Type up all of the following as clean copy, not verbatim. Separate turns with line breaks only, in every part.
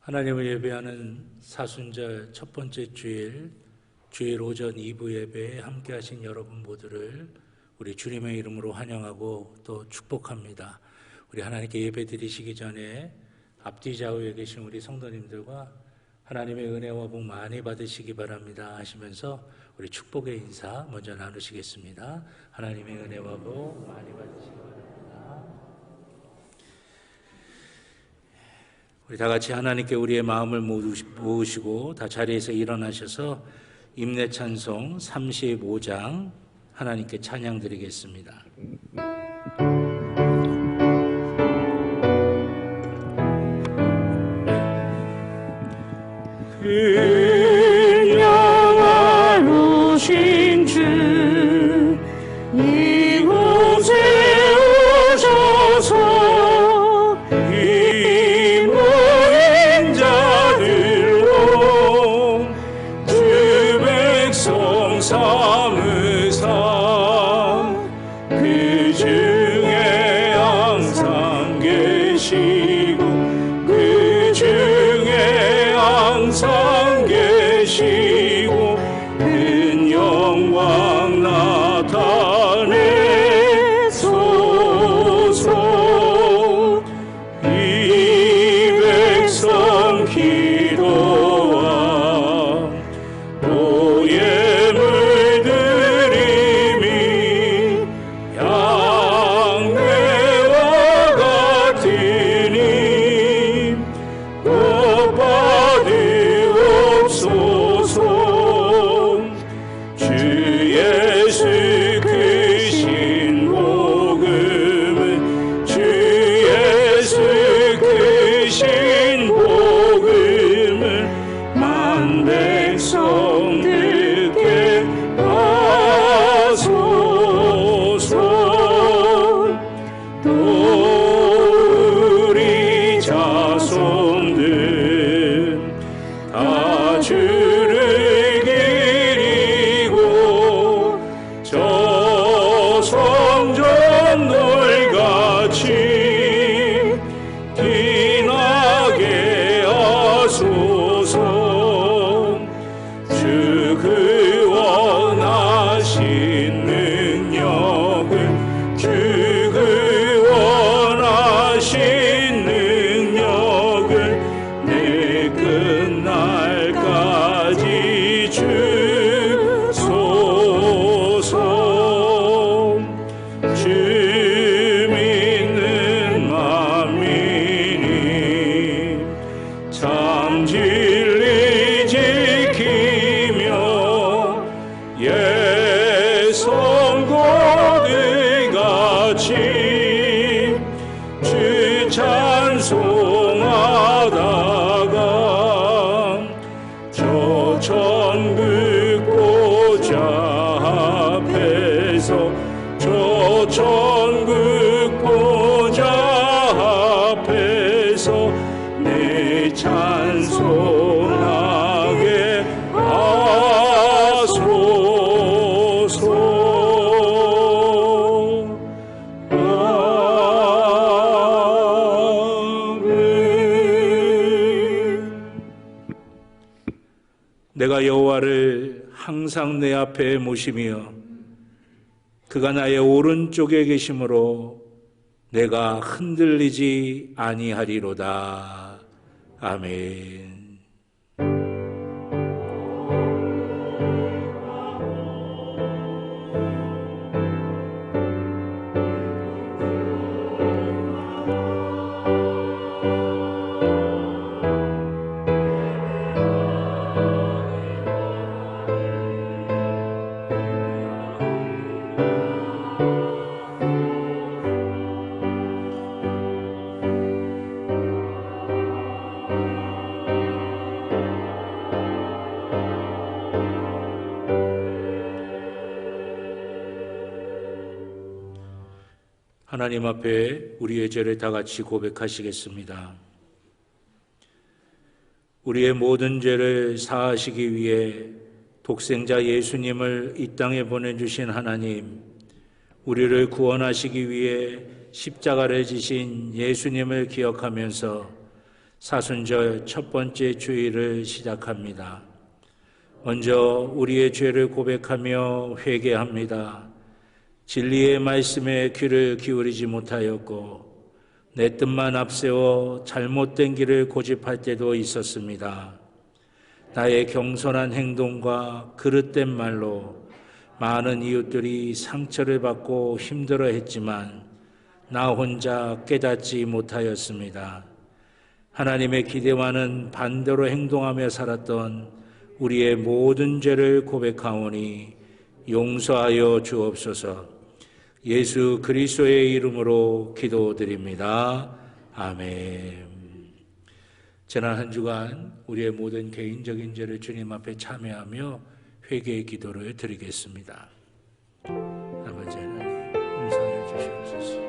하나님을 예배하는 사순절 첫 번째 주일 오전 2부 예배에 함께 하신 여러분 모두를 우리 주님의 이름으로 환영하고 또 축복합니다. 우리 하나님께 예배 드리시기 전에 앞뒤 좌우에 계신 우리 성도님들과 하나님의 은혜와 복 많이 받으시기 바랍니다 하시면서 우리 축복의 인사 먼저 나누시겠습니다. 하나님의 은혜와 복 많이 받으시기 바랍니다. 우리 다 같이 하나님께 우리의 마음을 모으시고 다 자리에서 일어나셔서 임내 찬송 35장 하나님께 찬양 드리겠습니다.
그냥 오신 주 이곳에 오셔서 삼으사 그 중에 항상 계시고 그 중에 항상 계시고 큰 영광 나타내소서. 이 백성 기도와 찬송하다가 저 천국 보좌 앞에서 저 천국 보좌 앞에서 내 찬송하게 하소서.
내가 여호와를 항상 내 앞에 모시며 그가 나의 오른쪽에 계심으로 내가 흔들리지 아니하리로다. 아멘. 하나님 앞에 우리의 죄를 다 같이 고백하시겠습니다. 우리의 모든 죄를 사하시기 위해 독생자 예수님을 이 땅에 보내주신 하나님, 우리를 구원하시기 위해 십자가를 지신 예수님을 기억하면서 사순절 첫 번째 주일을 시작합니다. 먼저 우리의 죄를 고백하며 회개합니다. 진리의 말씀에 귀를 기울이지 못하였고 내 뜻만 앞세워 잘못된 길을 고집할 때도 있었습니다. 나의 경솔한 행동과 그릇된 말로 많은 이웃들이 상처를 받고 힘들어했지만 나 혼자 깨닫지 못하였습니다. 하나님의 기대와는 반대로 행동하며 살았던 우리의 모든 죄를 고백하오니 용서하여 주옵소서. 예수 그리스도의 이름으로 기도드립니다. 아멘. 지난 한 주간 우리의 모든 개인적인 죄를 주님 앞에 참회하며 회개의 기도를 드리겠습니다. 아버지 하나님, 용서해 주시옵소서.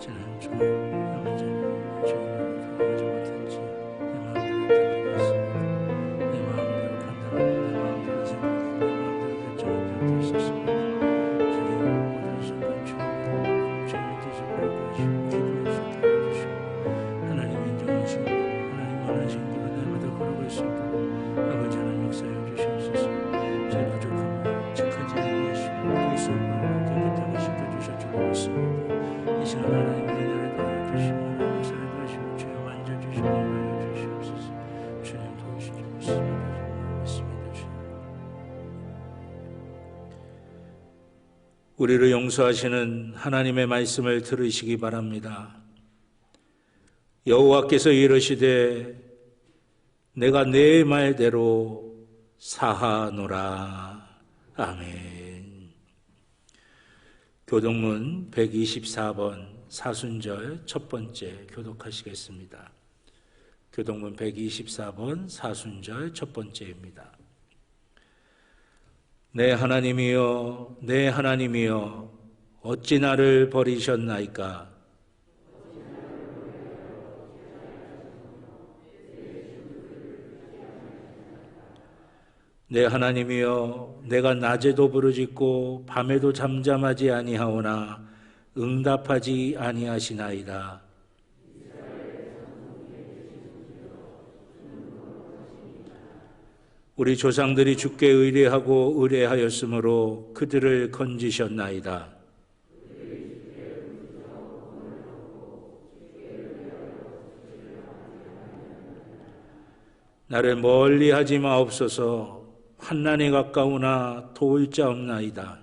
지난 한 주 아버지 하나님, 주님 앞에 못했지 내 마음대로 했습니다. 내 마음대로 판단하고 내 마음대로 생각하고 내 마음대로 결정한 적도 있었습니다. 주님 모든 순간 주님의 뜻을 알고 하시고 기도해서 따라주시고 하나님 인정하시고 하나님 원하시는 대로 날마다 걸어갈 수 있도록 아버지 하나님 역사해 주시옵소서. 제 부족함을 착하지 아니하시고 그리스도의 마음을 깨끗하게 씻겨주셔 주고 있습니다. 이 시간 하나님의 은혜를 더해주시고 하나님 역사를 더하시고 주여 만져주시고 인도하여 주시옵소서. 주님 도우시기 믿습니다. 주님. 우리를 용서하시는 하나님의 말씀을 들으시기 바랍니다. 여호와께서 이르시되 내가 내 말대로 사하노라. 아멘. 교동문 124번 사순절 첫 번째 교독하시겠습니다. 교동문 124번 사순절 첫 번째입니다. 내 하나님이여, 내 하나님이여, 어찌 나를 버리셨나이까? 내 하나님이여, 내가 낮에도 부르짖고 밤에도 잠잠하지 아니하오나 응답하지 아니하시나이다. 우리 조상들이 주께 의뢰하고 의뢰하였으므로 그들을 건지셨나이다. 나를 멀리하지 마옵소서. 환난이 가까우나 도울 자 없나이다.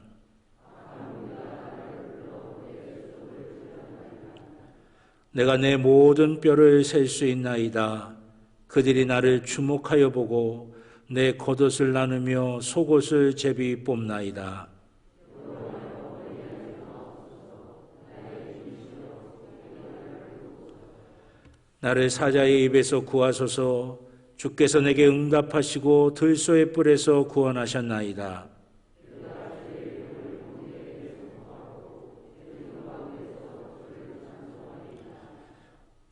내가 내 모든 뼈를 셀 수 있나이다. 그들이 나를 주목하여 보고 내 겉옷을 나누며 속옷을 제비 뽑나이다. 나를 사자의 입에서 구하소서. 주께서 내게 응답하시고 들소의 뿔에서 구원하셨나이다.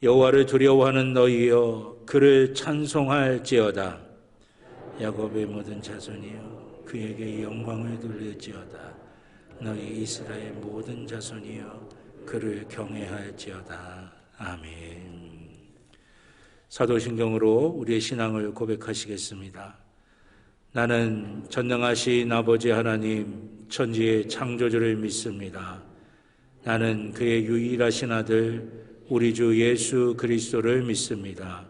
여호와를 두려워하는 너희여, 그를 찬송할지어다. 야곱의 모든 자손이여, 그에게 영광을 돌릴지어다. 너희 이스라엘 모든 자손이여, 그를 경외할지어다. 아멘. 사도신경으로 우리의 신앙을 고백하시겠습니다. 나는 전능하신 아버지 하나님 천지의 창조주를 믿습니다. 나는 그의 유일하신 아들 우리 주 예수 그리스도를 믿습니다.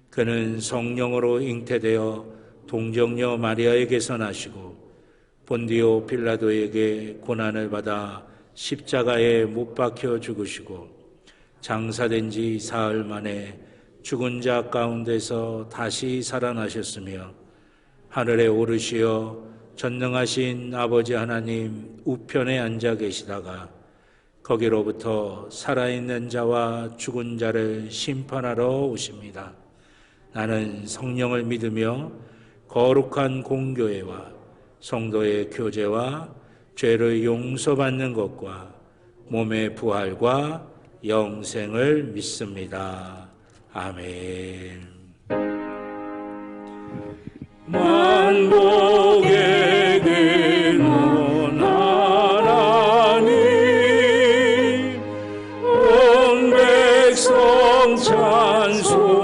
그는 성령으로 잉태되어 동정녀 마리아에게서 나시고 본디오 빌라도에게 고난을 받아 십자가에 못 박혀 죽으시고 장사된 지 사흘 만에 죽은 자 가운데서 다시 살아나셨으며 하늘에 오르시어 전능하신 아버지 하나님 우편에 앉아 계시다가 거기로부터 살아있는 자와 죽은 자를 심판하러 오십니다. 나는 성령을 믿으며 거룩한 공교회와 성도의 교제와 죄를 용서받는 것과 몸의 부활과 영생을 믿습니다. 아멘.
만복의 근원 하나님, 온 백성 찬송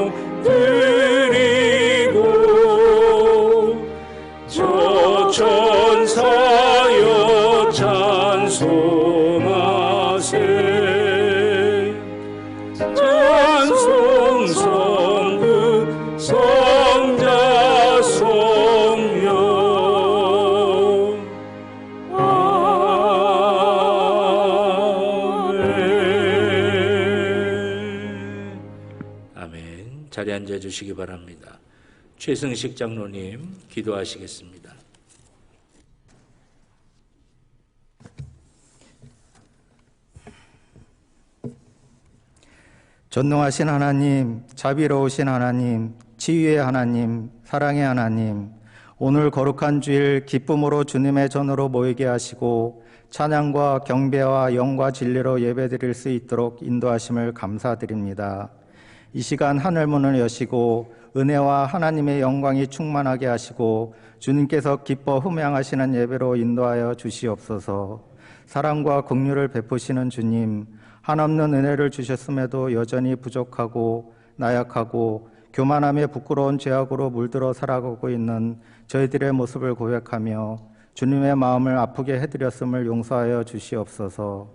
앉아 주시기 바랍니다. 최승식 장로님 기도하시겠습니다.
전능하신 하나님, 자비로우신 하나님, 치유의 하나님, 사랑의 하나님, 오늘 거룩한 주일 기쁨으로 주님의 전으로 모이게 하시고 찬양과 경배와 영과 진리로 예배드릴 수 있도록 인도하심을 감사드립니다. 이 시간 하늘문을 여시고 은혜와 하나님의 영광이 충만하게 하시고 주님께서 기뻐 흠양하시는 예배로 인도하여 주시옵소서. 사랑과 긍휼을 베푸시는 주님, 한없는 은혜를 주셨음에도 여전히 부족하고 나약하고 교만함에 부끄러운 죄악으로 물들어 살아가고 있는 저희들의 모습을 고백하며 주님의 마음을 아프게 해드렸음을 용서하여 주시옵소서.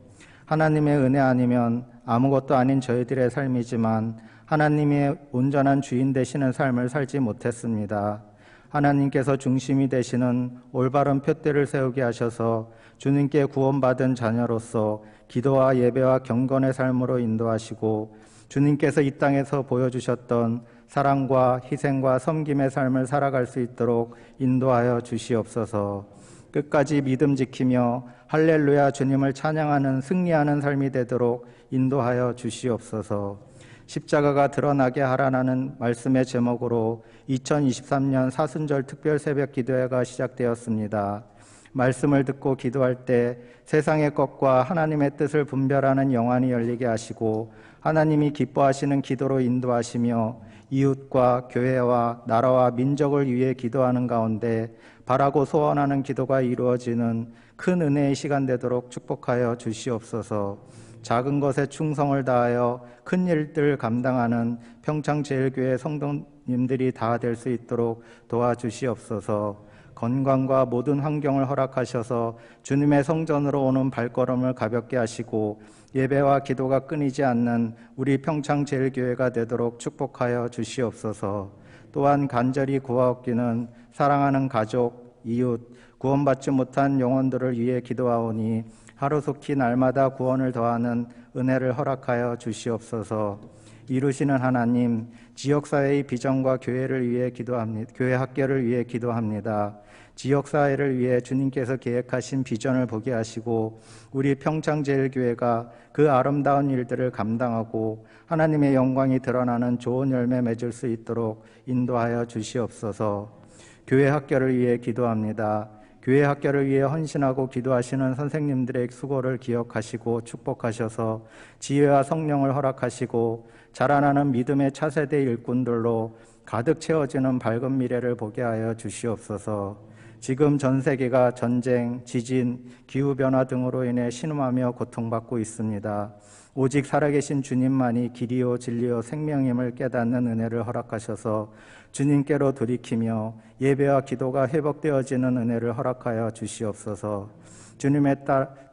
하나님의 은혜 아니면 아무것도 아닌 저희들의 삶이지만 하나님의 온전한 주인 되시는 삶을 살지 못했습니다. 하나님께서 중심이 되시는 올바른 푯대를 세우게 하셔서 주님께 구원받은 자녀로서 기도와 예배와 경건의 삶으로 인도하시고 주님께서 이 땅에서 보여주셨던 사랑과 희생과 섬김의 삶을 살아갈 수 있도록 인도하여 주시옵소서. 끝까지 믿음 지키며 할렐루야 주님을 찬양하는 승리하는 삶이 되도록 인도하여 주시옵소서. 십자가가 드러나게 하라는 말씀의 제목으로 2023년 사순절 특별 새벽 기도회가 시작되었습니다. 말씀을 듣고 기도할 때 세상의 것과 하나님의 뜻을 분별하는 영안이 열리게 하시고 하나님이 기뻐하시는 기도로 인도하시며 이웃과 교회와 나라와 민족을 위해 기도하는 가운데 바라고 소원하는 기도가 이루어지는 큰 은혜의 시간 되도록 축복하여 주시옵소서. 작은 것에 충성을 다하여 큰 일들 감당하는 평창제일교회 성도님들이 다 될 수 있도록 도와주시옵소서. 건강과 모든 환경을 허락하셔서 주님의 성전으로 오는 발걸음을 가볍게 하시고 예배와 기도가 끊이지 않는 우리 평창제일교회가 되도록 축복하여 주시옵소서. 또한 간절히 구하옵기는 사랑하는 가족, 이웃, 구원받지 못한 영혼들을 위해 기도하오니 하루속히 날마다 구원을 더하는 은혜를 허락하여 주시옵소서. 이루시는 하나님, 지역사회의 비전과 교회를 위해 기도합니다. 교회 학교를 위해 기도합니다. 지역사회를 위해 주님께서 계획하신 비전을 보게 하시고 우리 평창제일교회가 그 아름다운 일들을 감당하고 하나님의 영광이 드러나는 좋은 열매 맺을 수 있도록 인도하여 주시옵소서. 교회 학교를 위해 기도합니다. 교회 학교를 위해 헌신하고 기도하시는 선생님들의 수고를 기억하시고 축복하셔서 지혜와 성령을 허락하시고 자라나는 믿음의 차세대 일꾼들로 가득 채워지는 밝은 미래를 보게 하여 주시옵소서. 지금 전 세계가 전쟁, 지진, 기후변화 등으로 인해 신음하며 고통받고 있습니다. 오직 살아계신 주님만이 길이요 진리요 생명임을 깨닫는 은혜를 허락하셔서 주님께로 돌이키며 예배와 기도가 회복되어지는 은혜를 허락하여 주시옵소서. 주님의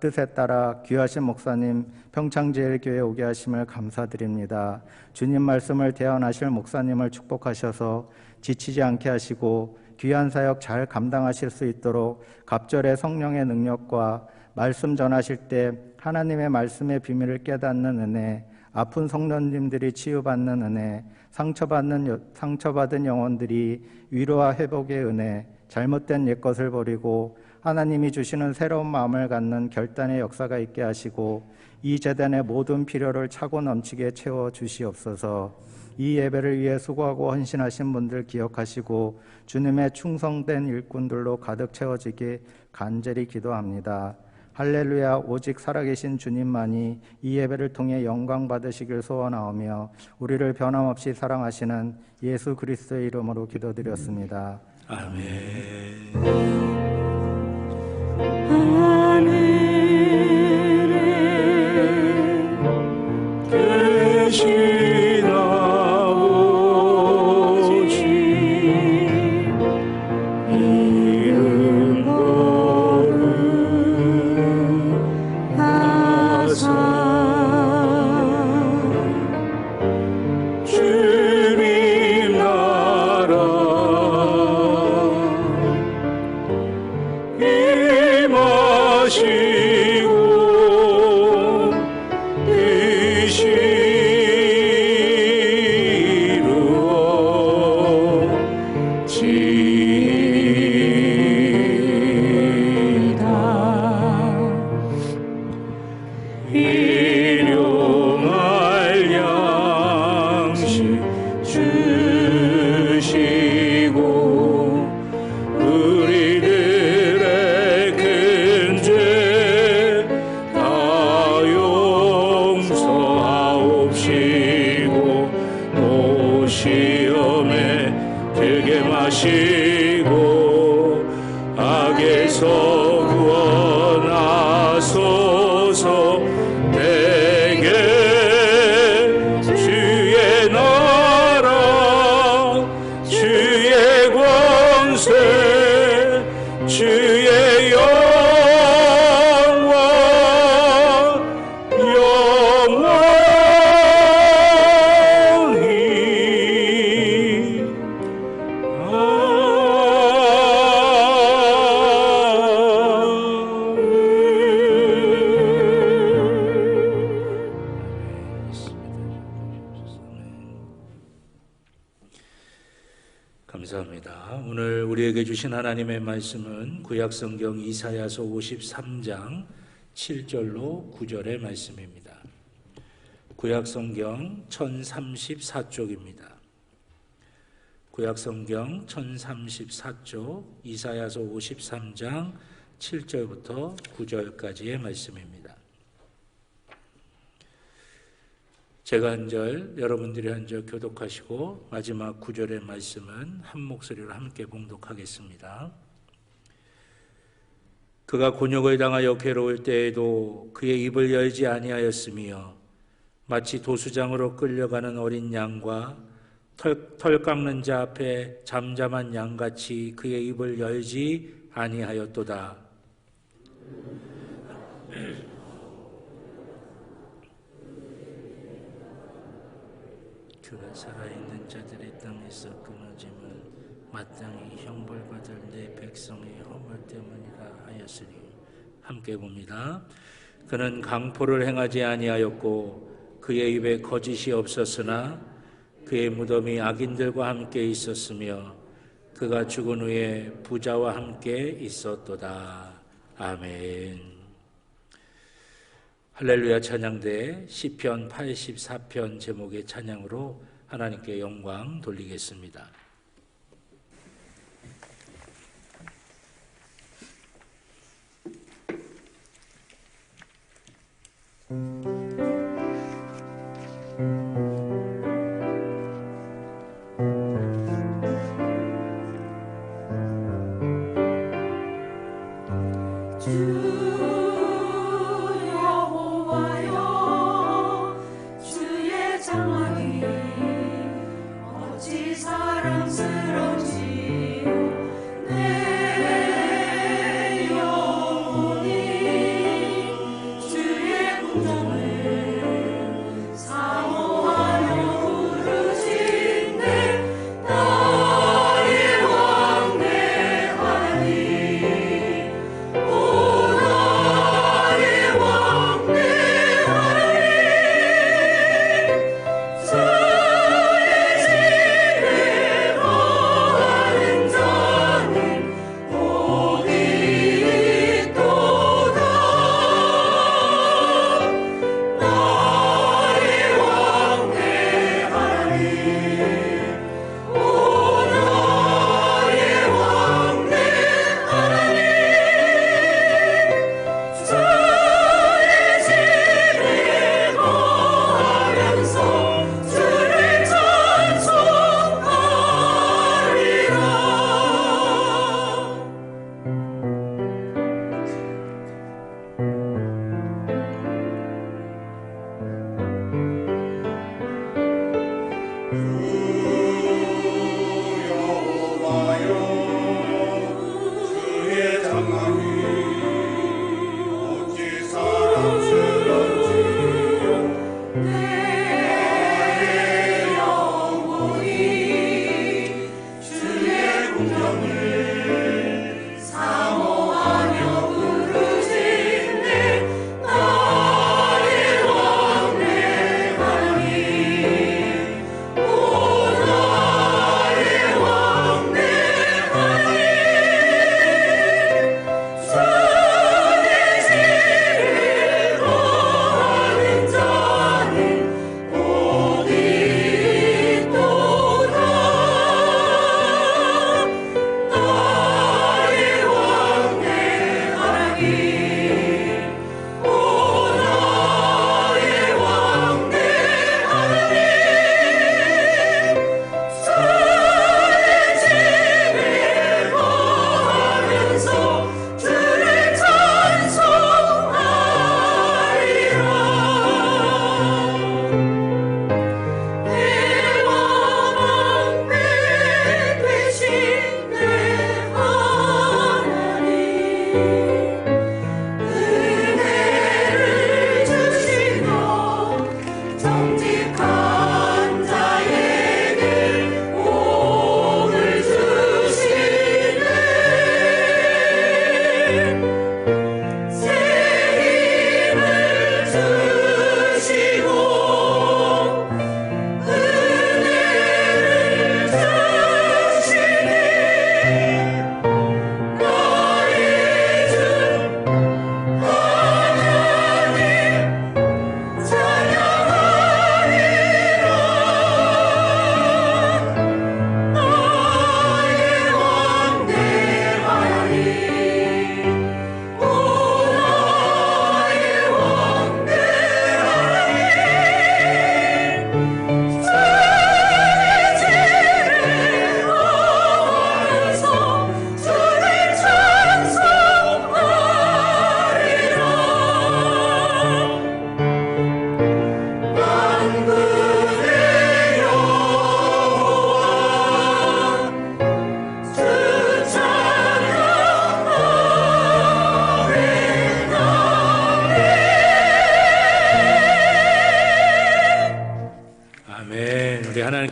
뜻에 따라 귀하신 목사님 평창제일교회에 오게 하심을 감사드립니다. 주님 말씀을 대언하실 목사님을 축복하셔서 지치지 않게 하시고 귀한 사역 잘 감당하실 수 있도록 갑절의 성령의 능력과 말씀 전하실 때 하나님의 말씀의 비밀을 깨닫는 은혜, 아픈 성도님들이 치유받는 은혜, 상처받은 영혼들이 위로와 회복의 은혜, 잘못된 옛것을 버리고 하나님이 주시는 새로운 마음을 갖는 결단의 역사가 있게 하시고 이 재단의 모든 필요를 차고 넘치게 채워 주시옵소서. 이 예배를 위해 수고하고 헌신하신 분들 기억하시고 주님의 충성된 일꾼들로 가득 채워지게 간절히 기도합니다. 할렐루야, 오직 살아계신 주님만이 이 예배를 통해 영광 받으시길 소원하오며 우리를 변함없이 사랑하시는 예수 그리스도의 이름으로 기도드렸습니다.
아멘.
하늘에 계시나오지 이름 거룩하사 주님 나라 임하 일용할 양식 주시고 우리들의 큰 죄 다 용서하옵시고 또 시험에 들게 마시고 악에서 구원하소서. 내게 주의 나라 주의 권세 주의 영광 영원히
감사합니다. 오늘 우리에게 주신 하나님의 말씀은 구약성경 이사야서 53장 7절로 9절의 말씀입니다. 구약성경 1034쪽입니다. 구약성경 1034쪽 이사야서 53장 7절부터 9절까지의 말씀입니다. 제가 한 절, 여러분들이 한 절 교독하시고 마지막 9절의 말씀은 한 목소리로 함께 봉독하겠습니다. 그가 곤욕을 당하여 괴로울 때에도 그의 입을 열지 아니하였으며 마치 도수장으로 끌려가는 어린 양과 털 깎는 자 앞에 잠잠한 양같이 그의 입을 열지 아니하였도다. 그가 살아있는 자들의 땅에서 끊어짐은 마땅히 형벌받을 내 백성의 허물 때문이라 하였으니. 함께 봅니다. 그는 강포를 행하지 아니하였고 그의 입에 거짓이 없었으나 그의 무덤이 악인들과 함께 있었으며 그가 죽은 후에 부자와 함께 있었도다. 아멘. 할렐루야 찬양대 시편 84편 제목의 찬양으로 하나님께 영광 돌리겠습니다.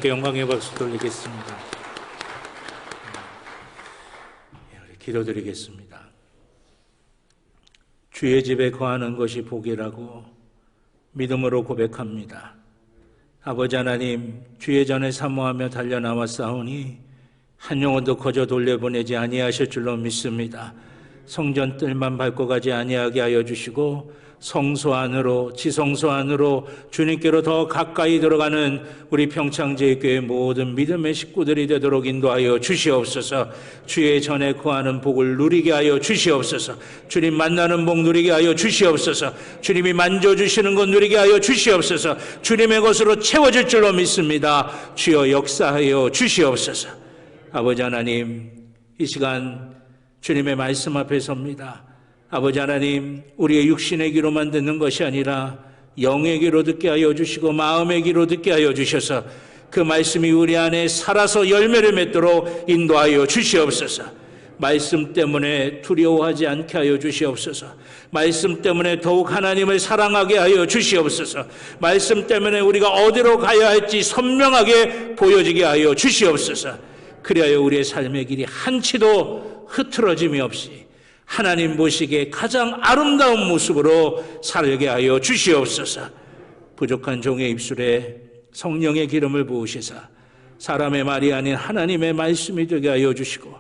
하나님께 영광의 박수 돌리겠습니다. 우리 기도드리겠습니다. 주의 집에 거하는 것이 복이라고 믿음으로 고백합니다. 아버지 하나님, 주의 전에 사모하며 달려나와 싸우니 한 영혼도 거저 돌려보내지 아니하실 줄로 믿습니다. 성전 뜰만 밟고 가지 아니하게 하여 주시고 성소 안으로, 지성소 안으로 주님께로 더 가까이 들어가는 우리 평창제일교회 모든 믿음의 식구들이 되도록 인도하여 주시옵소서. 주의 전에 거하는 복을 누리게 하여 주시옵소서. 주님 만나는 복 누리게 하여 주시옵소서. 주님이 만져주시는 것 누리게 하여 주시옵소서. 주님의 것으로 채워질 줄로 믿습니다. 주여 역사하여 주시옵소서. 아버지 하나님, 이 시간 주님의 말씀 앞에 섭니다. 아버지 하나님, 우리의 육신의 귀로만 듣는 것이 아니라 영의 귀로 듣게 하여 주시고 마음의 귀로 듣게 하여 주셔서 그 말씀이 우리 안에 살아서 열매를 맺도록 인도하여 주시옵소서. 말씀 때문에 두려워하지 않게 하여 주시옵소서. 말씀 때문에 더욱 하나님을 사랑하게 하여 주시옵소서. 말씀 때문에 우리가 어디로 가야 할지 선명하게 보여지게 하여 주시옵소서. 그리하여 우리의 삶의 길이 한치도 흐트러짐이 없이 하나님 보시기에 가장 아름다운 모습으로 살게 하여 주시옵소서. 부족한 종의 입술에 성령의 기름을 부으시사 사람의 말이 아닌 하나님의 말씀이 되게 하여 주시고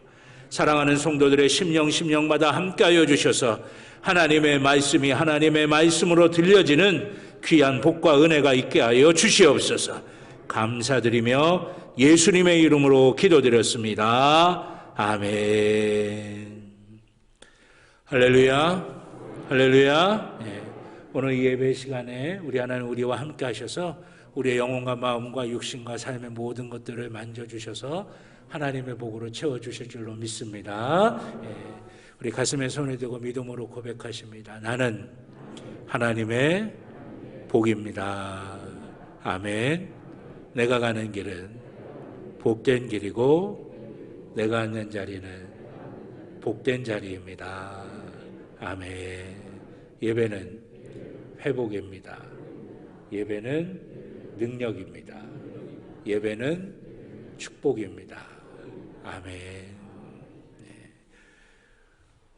사랑하는 성도들의 심령마다 함께 하여 주셔서 하나님의 말씀이 하나님의 말씀으로 들려지는 귀한 복과 은혜가 있게 하여 주시옵소서. 감사드리며 예수님의 이름으로 기도드렸습니다. 아멘. 할렐루야, 할렐루야. 네. 오늘 이 예배 시간에 우리 하나님 우리와 함께 하셔서 우리의 영혼과 마음과 육신과 삶의 모든 것들을 만져주셔서 하나님의 복으로 채워주실 줄로 믿습니다. 네. 우리 가슴에 손을 대고 믿음으로 고백하십니다. 나는 하나님의 복입니다. 아멘. 내가 가는 길은 복된 길이고 내가 앉는 자리는 복된 자리입니다. 아멘. 예배는 회복입니다. 예배는 능력입니다. 예배는 축복입니다. 아멘. 네.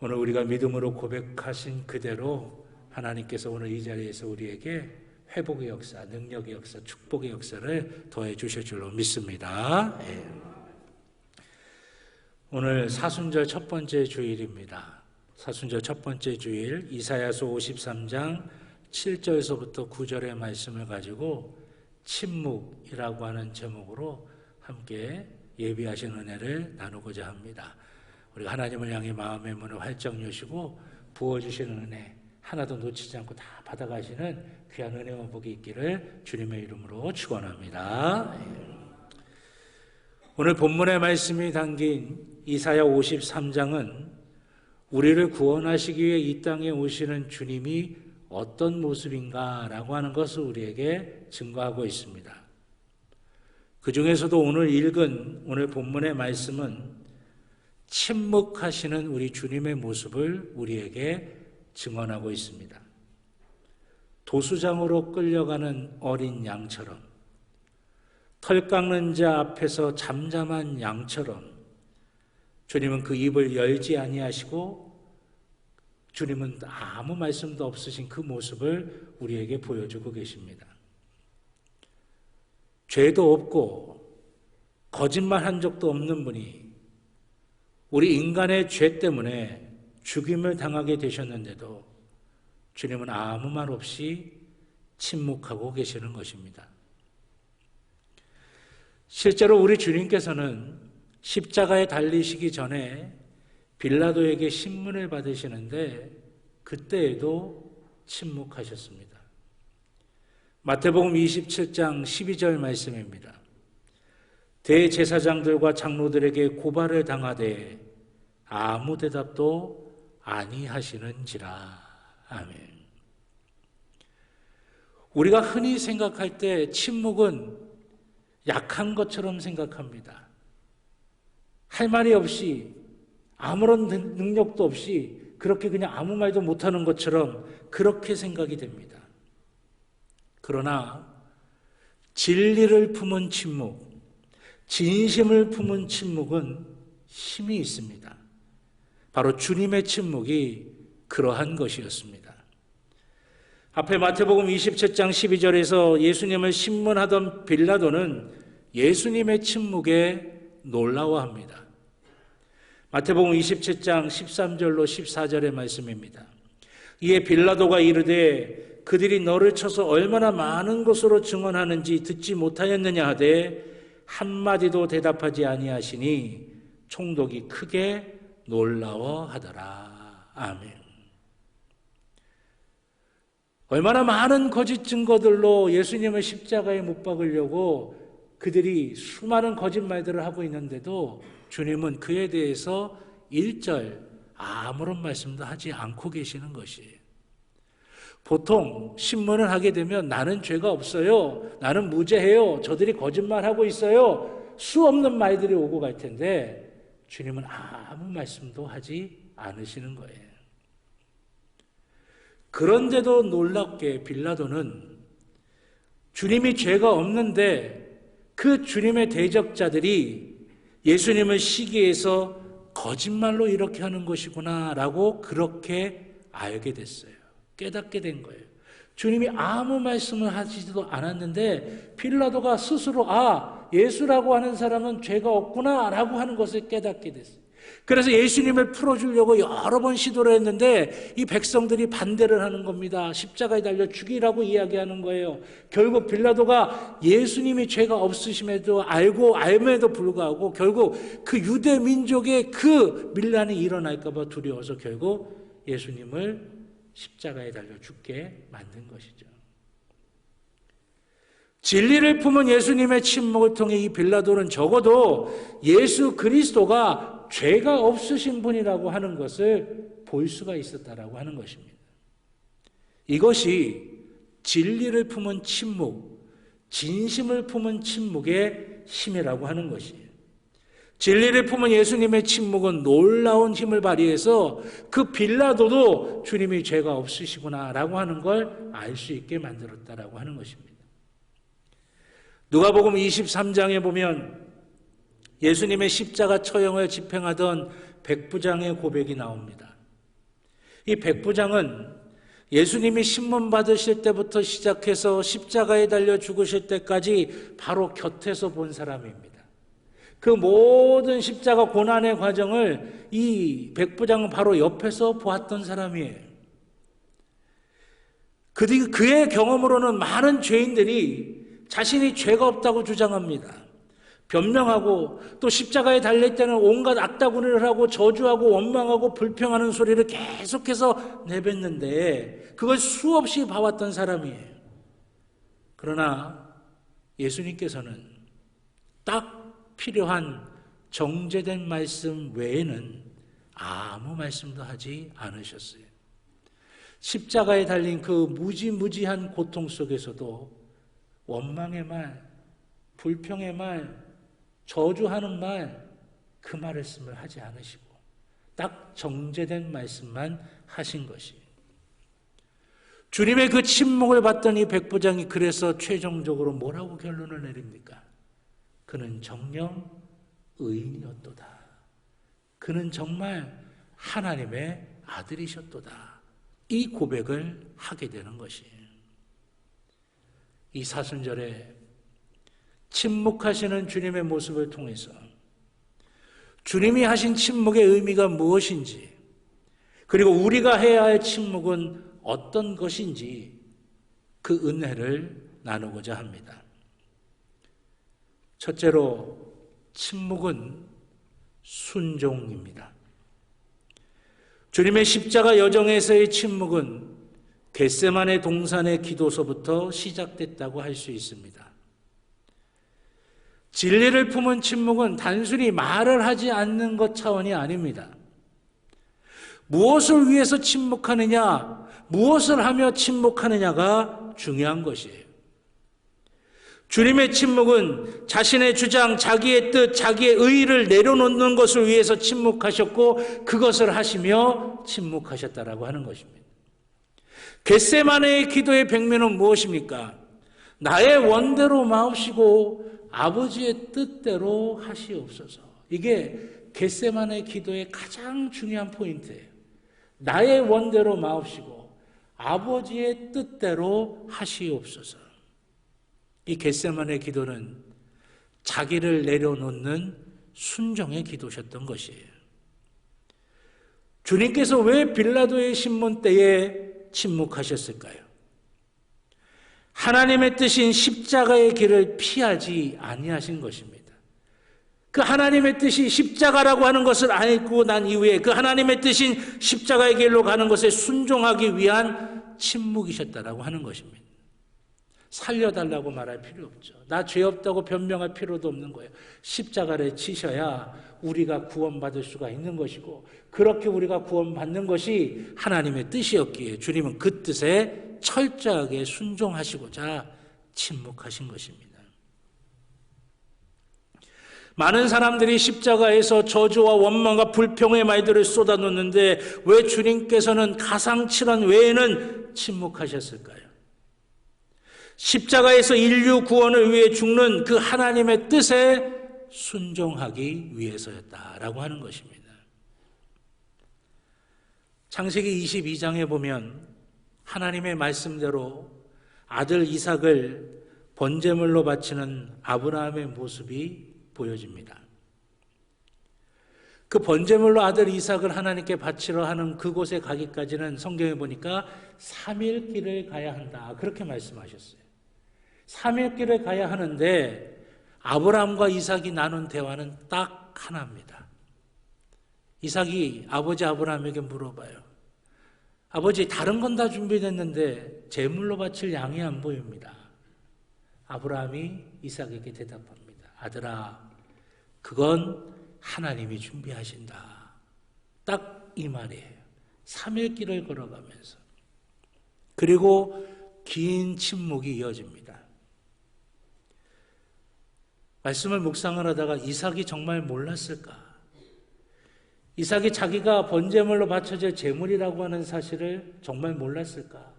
오늘 우리가 믿음으로 고백하신 그대로 하나님께서 오늘 이 자리에서 우리에게 회복의 역사, 능력의 역사, 축복의 역사를 더해 주실 줄로 믿습니다. 네. 오늘 사순절 첫 번째 주일입니다. 사순절 첫 번째 주일 이사야서 53장 7절에서부터 9절의 말씀을 가지고 침묵이라고 하는 제목으로 함께 예비하신 은혜를 나누고자 합니다. 우리가 하나님을 향해 마음의 문을 활짝 여시고 부어주시는 은혜 하나도 놓치지 않고 다 받아가시는 귀한 은혜와 복이 있기를 주님의 이름으로 축원합니다. 오늘 본문의 말씀이 담긴 이사야 53장은 우리를 구원하시기 위해 이 땅에 오시는 주님이 어떤 모습인가라고 하는 것을 우리에게 증거하고 있습니다. 그 중에서도 오늘 읽은 오늘 본문의 말씀은 침묵하시는 우리 주님의 모습을 우리에게 증언하고 있습니다. 도수장으로 끌려가는 어린 양처럼, 털 깎는 자 앞에서 잠잠한 양처럼 주님은 그 입을 열지 아니하시고 주님은 아무 말씀도 없으신 그 모습을 우리에게 보여주고 계십니다. 죄도 없고 거짓말한 적도 없는 분이 우리 인간의 죄 때문에 죽임을 당하게 되셨는데도 주님은 아무 말 없이 침묵하고 계시는 것입니다. 실제로 우리 주님께서는 십자가에 달리시기 전에 빌라도에게 신문을 받으시는데 그때에도 침묵하셨습니다. 마태복음 27장 12절 말씀입니다. 대제사장들과 장로들에게 고발을 당하되 아무 대답도 아니하시는지라. 아멘. 우리가 흔히 생각할 때 침묵은 약한 것처럼 생각합니다. 할 말이 없이 아무런 능력도 없이 그렇게 그냥 아무 말도 못하는 것처럼 그렇게 생각이 됩니다. 그러나 진리를 품은 침묵, 진심을 품은 침묵은 힘이 있습니다. 바로 주님의 침묵이 그러한 것이었습니다. 앞에 마태복음 27장 12절에서 예수님을 신문하던 빌라도는 예수님의 침묵에 놀라워합니다. 마태복음 27장 13절로 14절의 말씀입니다. 이에 빌라도가 이르되 그들이 너를 쳐서 얼마나 많은 것으로 증언하는지 듣지 못하였느냐 하되 한마디도 대답하지 아니하시니 총독이 크게 놀라워하더라. 아멘. 얼마나 많은 거짓 증거들로 예수님을 십자가에 못 박으려고 그들이 수많은 거짓말들을 하고 있는데도 주님은 그에 대해서 일절 아무런 말씀도 하지 않고 계시는 것이에요. 보통 신문을 하게 되면 나는 죄가 없어요, 나는 무죄해요, 저들이 거짓말하고 있어요, 수없는 말들이 오고 갈 텐데 주님은 아무 말씀도 하지 않으시는 거예요. 그런데도 놀랍게 빌라도는 주님이 죄가 없는데 그 주님의 대적자들이 예수님을 시기해서 거짓말로 이렇게 하는 것이구나 라고 그렇게 알게 됐어요. 깨닫게 된 거예요. 주님이 아무 말씀을 하시지도 않았는데 빌라도가 스스로 예수라고 하는 사람은 죄가 없구나 라고 하는 것을 깨닫게 됐어요. 그래서 예수님을 풀어주려고 여러 번 시도를 했는데 이 백성들이 반대를 하는 겁니다. 십자가에 달려 죽이라고 이야기하는 거예요. 결국 빌라도가 예수님이 죄가 없으심에도 알면에도 불구하고 결국 그 유대 민족의 그 밀란이 일어날까 봐 두려워서 결국 예수님을 십자가에 달려 죽게 만든 것이죠. 진리를 품은 예수님의 침묵을 통해 이 빌라도는 적어도 예수 그리스도가 죄가 없으신 분이라고 하는 것을 볼 수가 있었다라고 하는 것입니다. 이것이 진리를 품은 침묵, 진심을 품은 침묵의 힘이라고 하는 것이에요. 진리를 품은 예수님의 침묵은 놀라운 힘을 발휘해서 그 빌라도도 주님이 죄가 없으시구나라고 하는 걸 알 수 있게 만들었다라고 하는 것입니다. 누가복음 23장에 보면 예수님의 십자가 처형을 집행하던 백부장의 고백이 나옵니다. 이 백부장은 예수님이 신문 받으실 때부터 시작해서 십자가에 달려 죽으실 때까지 바로 곁에서 본 사람입니다. 그 모든 십자가 고난의 과정을 이 백부장은 바로 옆에서 보았던 사람이에요. 그의 경험으로는 많은 죄인들이 자신이 죄가 없다고 주장합니다. 변명하고 또 십자가에 달릴 때는 온갖 악다구니를 하고 저주하고 원망하고 불평하는 소리를 계속해서 내뱉는데 그걸 수없이 봐왔던 사람이에요. 그러나 예수님께서는 딱 필요한 정제된 말씀 외에는 아무 말씀도 하지 않으셨어요. 십자가에 달린 그 무지무지한 고통 속에서도 원망의 말, 불평의 말, 저주하는 말, 그 말씀을 하지 않으시고 딱 정제된 말씀만 하신 것이에요. 주님의 그 침묵을 봤던 이 백부장이 그래서 최종적으로 뭐라고 결론을 내립니까? 그는 정녕 의인이었도다. 그는 정말 하나님의 아들이셨도다. 이 고백을 하게 되는 것이에요. 이 사순절에 침묵하시는 주님의 모습을 통해서 주님이 하신 침묵의 의미가 무엇인지, 그리고 우리가 해야 할 침묵은 어떤 것인지 그 은혜를 나누고자 합니다. 첫째로 침묵은 순종입니다. 주님의 십자가 여정에서의 침묵은 겟세마네 동산의 기도서부터 시작됐다고 할 수 있습니다. 진리를 품은 침묵은 단순히 말을 하지 않는 것 차원이 아닙니다. 무엇을 위해서 침묵하느냐, 무엇을 하며 침묵하느냐가 중요한 것이에요. 주님의 침묵은 자신의 주장, 자기의 뜻, 자기의 의의를 내려놓는 것을 위해서 침묵하셨고 그것을 하시며 침묵하셨다라고 하는 것입니다. 겟세마네의 기도의 백미는 무엇입니까? 나의 원대로 마옵시고 아버지의 뜻대로 하시옵소서. 이게 겟세마네 기도의 가장 중요한 포인트예요. 나의 원대로 마옵시고 아버지의 뜻대로 하시옵소서. 이 겟세마네 기도는 자기를 내려놓는 순종의 기도셨던 것이에요. 주님께서 왜 빌라도의 신문 때에 침묵하셨을까요? 하나님의 뜻인 십자가의 길을 피하지 아니하신 것입니다. 그 하나님의 뜻이 십자가라고 하는 것을 알고 난 이후에 그 하나님의 뜻인 십자가의 길로 가는 것에 순종하기 위한 침묵이셨다라고 하는 것입니다. 살려달라고 말할 필요 없죠. 나 죄 없다고 변명할 필요도 없는 거예요. 십자가를 치셔야 우리가 구원받을 수가 있는 것이고 그렇게 우리가 구원받는 것이 하나님의 뜻이었기에 주님은 그 뜻에 철저하게 순종하시고자 침묵하신 것입니다. 많은 사람들이 십자가에서 저주와 원망과 불평의 말들을 쏟아놓는데 왜 주님께서는 가상칠언 외에는 침묵하셨을까요? 십자가에서 인류 구원을 위해 죽는 그 하나님의 뜻에 순종하기 위해서였다라고 하는 것입니다. 창세기 22장에 보면 하나님의 말씀대로 아들 이삭을 번제물로 바치는 아브라함의 모습이 보여집니다. 그 번제물로 아들 이삭을 하나님께 바치러 하는 그곳에 가기까지는 성경에 보니까 3일 길을 가야 한다. 그렇게 말씀하셨어요. 3일 길을 가야 하는데 아브라함과 이삭이 나눈 대화는 딱 하나입니다. 이삭이 아버지 아브라함에게 물어봐요. 아버지, 다른 건 다 준비됐는데 제물로 바칠 양이 안 보입니다. 아브라함이 이삭에게 대답합니다. 아들아, 그건 하나님이 준비하신다. 딱 이 말이에요. 3일 길을 걸어가면서. 그리고 긴 침묵이 이어집니다. 말씀을 묵상을 하다가 이삭이 정말 몰랐을까? 이삭이 자기가 번제물로 바쳐질 제물이라고 하는 사실을 정말 몰랐을까?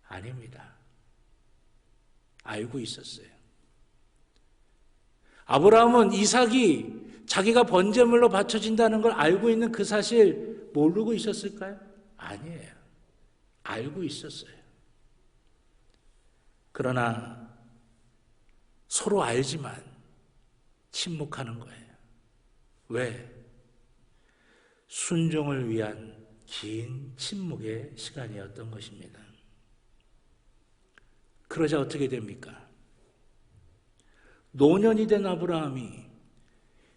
아닙니다. 알고 있었어요. 아브라함은 이삭이 자기가 번제물로 바쳐진다는 걸 알고 있는 그 사실 모르고 있었을까요? 아니에요. 알고 있었어요. 그러나 서로 알지만 침묵하는 거예요. 왜? 순종을 위한 긴 침묵의 시간이었던 것입니다. 그러자 어떻게 됩니까? 노년이 된 아브라함이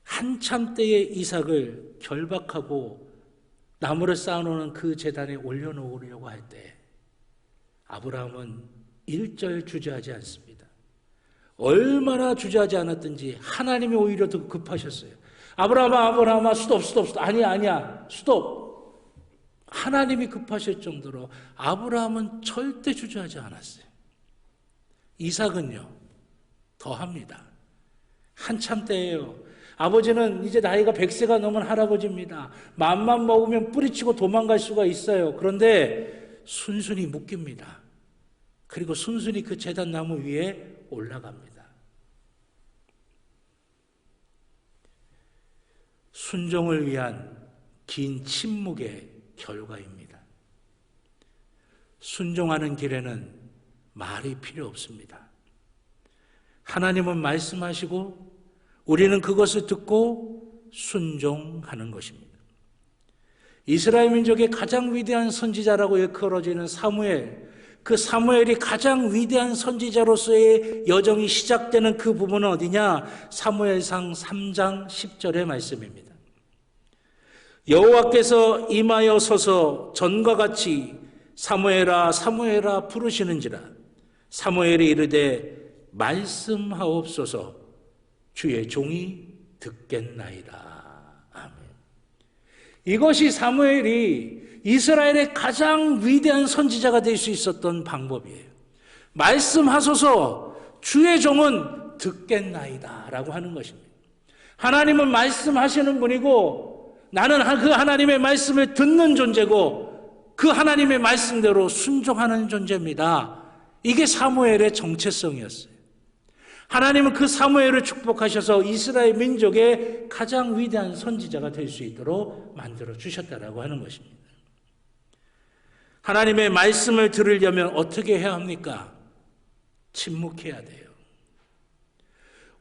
한참 때에 이삭을 결박하고 나무를 쌓아놓는 그 제단에 올려놓으려고 할 때 아브라함은 일절 주저하지 않습니다. 얼마나 주저하지 않았든지 하나님이 오히려 더 급하셨어요. 아브라함아, 스톱. 아니야, 스톱. 하나님이 급하실 정도로 아브라함은 절대 주저하지 않았어요. 이삭은요, 더합니다. 한참 때예요. 아버지는 이제 나이가 100세가 넘은 할아버지입니다. 맘만 먹으면 뿌리치고 도망갈 수가 있어요. 그런데 순순히 묶입니다. 그리고 순순히 그 제단 나무 위에 올라갑니다. 순종을 위한 긴 침묵의 결과입니다. 순종하는 길에는 말이 필요 없습니다. 하나님은 말씀하시고 우리는 그것을 듣고 순종하는 것입니다. 이스라엘 민족의 가장 위대한 선지자라고 일컬어지는 사무엘, 그 사무엘이 가장 위대한 선지자로서의 여정이 시작되는 그 부분은 어디냐? 사무엘상 3장 10절의 말씀입니다. 여호와께서 임하여 서서 전과 같이 사무엘아 사무엘아 부르시는지라. 사무엘이 이르되 말씀하옵소서. 주의 종이 듣겠나이다. 아멘. 이것이 사무엘이 이스라엘의 가장 위대한 선지자가 될 수 있었던 방법이에요. 말씀하소서. 주의 종은 듣겠나이다 라고 하는 것입니다. 하나님은 말씀하시는 분이고 나는 그 하나님의 말씀을 듣는 존재고 그 하나님의 말씀대로 순종하는 존재입니다. 이게 사무엘의 정체성이었어요. 하나님은 그 사무엘을 축복하셔서 이스라엘 민족의 가장 위대한 선지자가 될 수 있도록 만들어 주셨다라고 하는 것입니다. 하나님의 말씀을 들으려면 어떻게 해야 합니까? 침묵해야 돼요.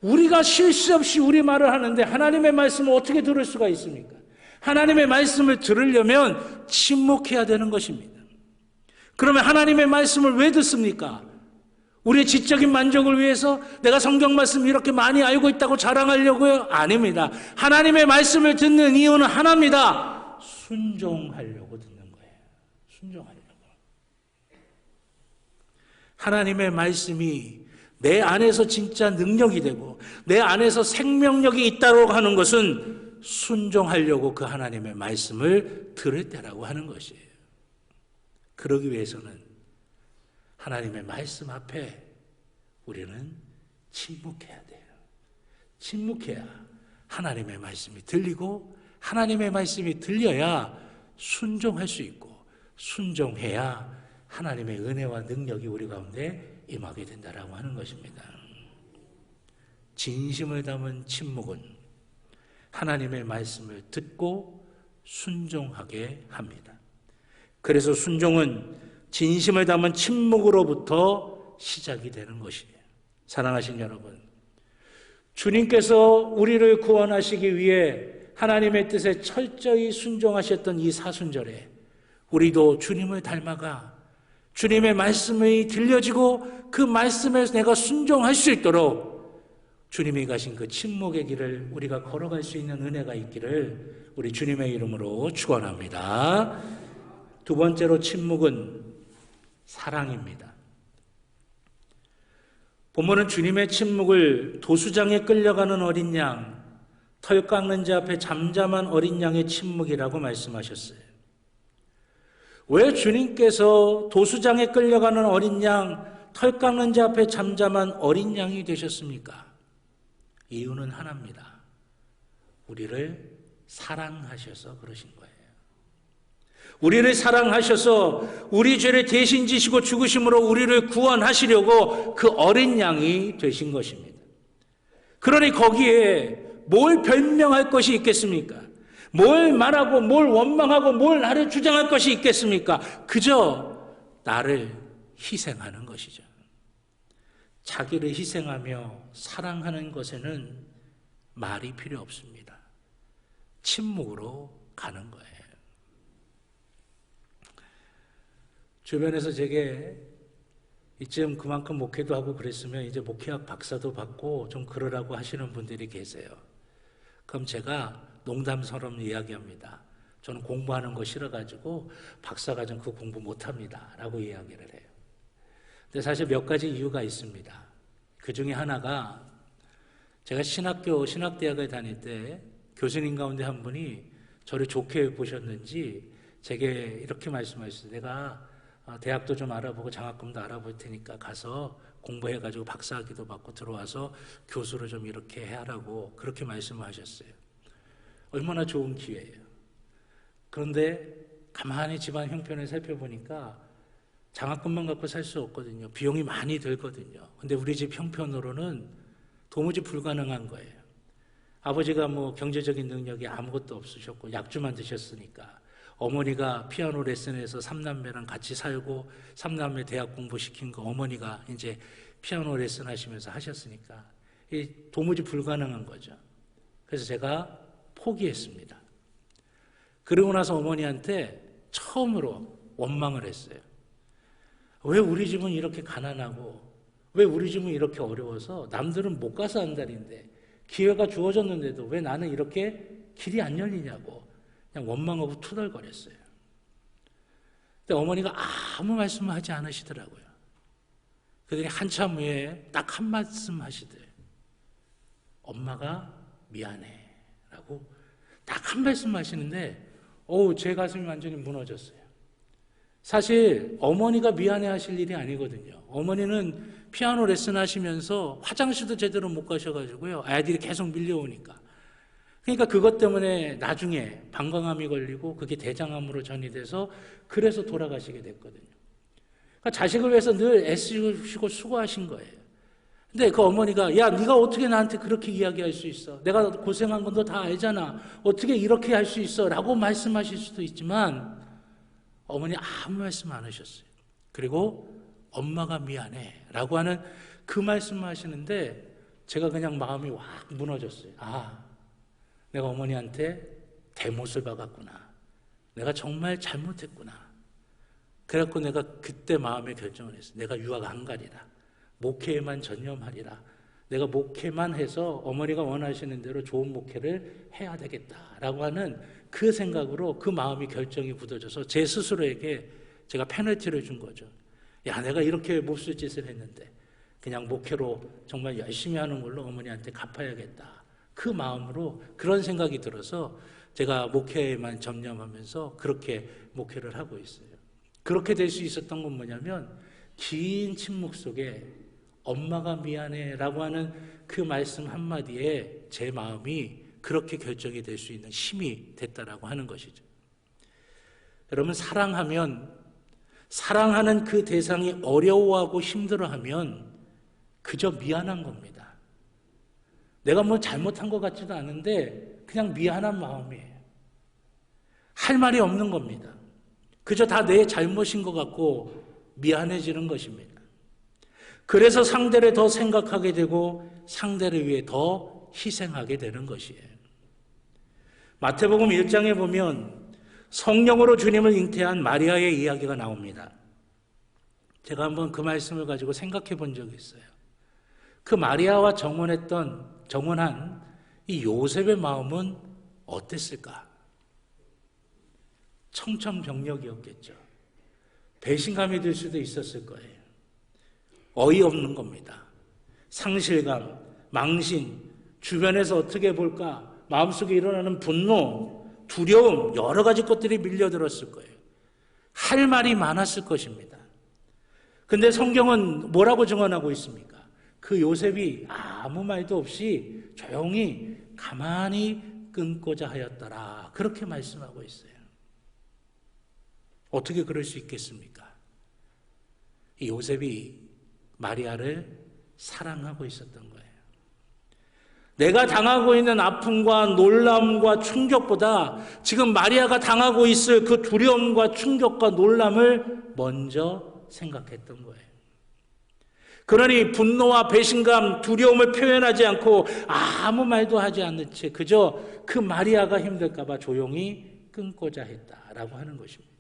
우리가 쉴 새 없이 우리 말을 하는데 하나님의 말씀을 어떻게 들을 수가 있습니까? 하나님의 말씀을 들으려면 침묵해야 되는 것입니다. 그러면 하나님의 말씀을 왜 듣습니까? 우리의 지적인 만족을 위해서 내가 성경 말씀을 이렇게 많이 알고 있다고 자랑하려고요? 아닙니다. 하나님의 말씀을 듣는 이유는 하나입니다. 순종하려고 듣는 거예요. 순종하려고. 하나님의 말씀이 내 안에서 진짜 능력이 되고 내 안에서 생명력이 있다고 하는 것은 순종하려고 그 하나님의 말씀을 들을 때라고 하는 것이에요. 그러기 위해서는 하나님의 말씀 앞에 우리는 침묵해야 돼요. 침묵해야 하나님의 말씀이 들리고 하나님의 말씀이 들려야 순종할 수 있고 순종해야 하나님의 은혜와 능력이 우리 가운데 임하게 된다라고 하는 것입니다. 진심을 담은 침묵은 하나님의 말씀을 듣고 순종하게 합니다. 그래서 순종은 진심을 담은 침묵으로부터 시작이 되는 것이에요. 사랑하신 여러분, 주님께서 우리를 구원하시기 위해 하나님의 뜻에 철저히 순종하셨던 이 사순절에 우리도 주님을 닮아가 주님의 말씀이 들려지고 그 말씀에서 내가 순종할 수 있도록 주님이 가신 그 침묵의 길을 우리가 걸어갈 수 있는 은혜가 있기를 우리 주님의 이름으로 축원합니다. 두 번째로 침묵은 사랑입니다. 본문은 주님의 침묵을 도수장에 끌려가는 어린 양, 털 깎는 자 앞에 잠잠한 어린 양의 침묵이라고 말씀하셨어요. 왜 주님께서 도수장에 끌려가는 어린 양, 털 깎는 자 앞에 잠잠한 어린 양이 되셨습니까? 이유는 하나입니다. 우리를 사랑하셔서 그러신 거예요. 우리를 사랑하셔서 우리 죄를 대신 지시고 죽으심으로 우리를 구원하시려고 그 어린 양이 되신 것입니다. 그러니 거기에 뭘 변명할 것이 있겠습니까? 뭘 말하고 뭘 원망하고 뭘 나를 주장할 것이 있겠습니까? 그저 나를 희생하는 것이죠. 자기를 희생하며 사랑하는 것에는 말이 필요 없습니다. 침묵으로 가는 거예요. 주변에서 제게 이쯤 그만큼 목회도 하고 그랬으면 이제 목회학 박사도 받고 좀 그러라고 하시는 분들이 계세요. 그럼 제가 농담처럼 이야기합니다. 저는 공부하는 거 싫어가지고 박사과정 그 공부 못합니다 라고 이야기를 해요. 근데 사실 몇 가지 이유가 있습니다. 그 중에 하나가 제가 신학대학을 다닐 때 교수님 가운데 한 분이 저를 좋게 보셨는지 제게 이렇게 말씀하셨어요. 내가 대학도 좀 알아보고 장학금도 알아볼 테니까 가서 공부해가지고 박사학위도 받고 들어와서 교수를 좀 이렇게 하라고 그렇게 말씀하셨어요. 얼마나 좋은 기회예요. 그런데 가만히 집안 형편을 살펴보니까 장학금만 갖고 살 수 없거든요. 비용이 많이 들거든요. 근데 우리 집 형편으로는 도무지 불가능한 거예요. 아버지가 뭐 경제적인 능력이 아무것도 없으셨고 약주만 드셨으니까 어머니가 피아노 레슨에서 3남매랑 같이 살고 3남매 대학 공부시킨 거 어머니가 이제 피아노 레슨 하시면서 하셨으니까 도무지 불가능한 거죠. 그래서 제가 포기했습니다. 그러고 나서 어머니한테 처음으로 원망을 했어요. 왜 우리 집은 이렇게 가난하고 왜 우리 집은 이렇게 어려워서 남들은 못 가서 한달인데 기회가 주어졌는데도 왜 나는 이렇게 길이 안 열리냐고 그냥 원망하고 투덜거렸어요. 근데 어머니가 아무 말씀을 하지 않으시더라고요. 그들이 한참 후에 딱 한 말씀 하시더래요. 엄마가 미안해 라고 딱 한 말씀 하시는데 제 가슴이 완전히 무너졌어요. 사실 어머니가 미안해 하실 일이 아니거든요. 어머니는 피아노 레슨 하시면서 화장실도 제대로 못 가셔가지고요. 아이들이 계속 밀려오니까. 그러니까 그것 때문에 나중에 방광암이 걸리고 그게 대장암으로 전이돼서 그래서 돌아가시게 됐거든요. 그러니까 자식을 위해서 늘 애쓰시고 수고하신 거예요. 근데 그 어머니가 야 네가 어떻게 나한테 그렇게 이야기할 수 있어? 내가 고생한 건 너 다 알잖아. 어떻게 이렇게 할 수 있어? 라고 말씀하실 수도 있지만 어머니 아무 말씀 안 하셨어요. 그리고 엄마가 미안해 라고 하는 그 말씀을 하시는데 제가 그냥 마음이 확 무너졌어요. 아, 내가 어머니한테 대못을 박았구나. 내가 정말 잘못했구나. 그래갖고 내가 그때 마음의 결정을 했어요. 내가 유학 안 가리라. 목회에만 전념하리라. 내가 목회만 해서 어머니가 원하시는 대로 좋은 목회를 해야 되겠다라고 하는 그 생각으로 그 마음이 결정이 굳어져서 제 스스로에게 제가 페널티를 준 거죠. 야, 내가 이렇게 몹쓸 짓을 했는데 그냥 목회로 정말 열심히 하는 걸로 어머니한테 갚아야겠다. 그 마음으로 그런 생각이 들어서 제가 목회에만 전념하면서 그렇게 목회를 하고 있어요. 그렇게 될 수 있었던 건 뭐냐면 긴 침묵 속에 엄마가 미안해 라고 하는 그 말씀 한마디에 제 마음이 그렇게 결정이 될 수 있는 힘이 됐다라고 하는 것이죠. 여러분, 사랑하는 그 대상이 어려워하고 힘들어하면 그저 미안한 겁니다. 내가 뭐 잘못한 것 같지도 않은데 그냥 미안한 마음이에요. 할 말이 없는 겁니다. 그저 다 내 잘못인 것 같고 미안해지는 것입니다. 그래서 상대를 더 생각하게 되고 상대를 위해 더 희생하게 되는 것이에요. 마태복음 1장에 보면 성령으로 주님을 잉태한 마리아의 이야기가 나옵니다. 제가 한번 그 말씀을 가지고 생각해 본 적이 있어요. 그 마리아와 정혼한 이 요셉의 마음은 어땠을까? 청천벽력이었겠죠. 배신감이 들 수도 있었을 거예요. 어이없는 겁니다. 상실감, 망신, 주변에서 어떻게 볼까, 마음속에 일어나는 분노, 두려움, 여러 가지 것들이 밀려들었을 거예요. 할 말이 많았을 것입니다. 근데 성경은 뭐라고 증언하고 있습니까? 그 요셉이 아무 말도 없이 조용히 가만히 끊고자 하였더라. 그렇게 말씀하고 있어요. 어떻게 그럴 수 있겠습니까? 이 요셉이 마리아를 사랑하고 있었던 거예요. 내가 당하고 있는 아픔과 놀람과 충격보다 지금 마리아가 당하고 있을 그 두려움과 충격과 놀람을 먼저 생각했던 거예요. 그러니 분노와 배신감, 두려움을 표현하지 않고 아무 말도 하지 않는 채 그저 그 마리아가 힘들까 봐 조용히 끊고자 했다라고 하는 것입니다.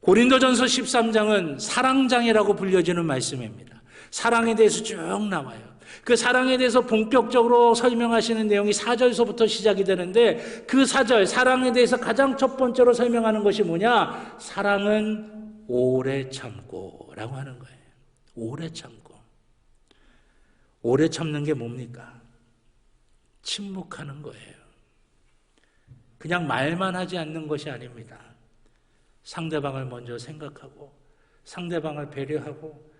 고린도전서 13장은 사랑장이라고 불려지는 말씀입니다. 사랑에 대해서 쭉 나와요. 그 사랑에 대해서 본격적으로 설명하시는 내용이 4절서부터 시작이 되는데 그 4절, 사랑에 대해서 가장 첫 번째로 설명하는 것이 뭐냐? 사랑은 오래 참고 라고 하는 거예요. 오래 참고. 오래 참는 게 뭡니까? 침묵하는 거예요. 그냥 말만 하지 않는 것이 아닙니다. 상대방을 먼저 생각하고 상대방을 배려하고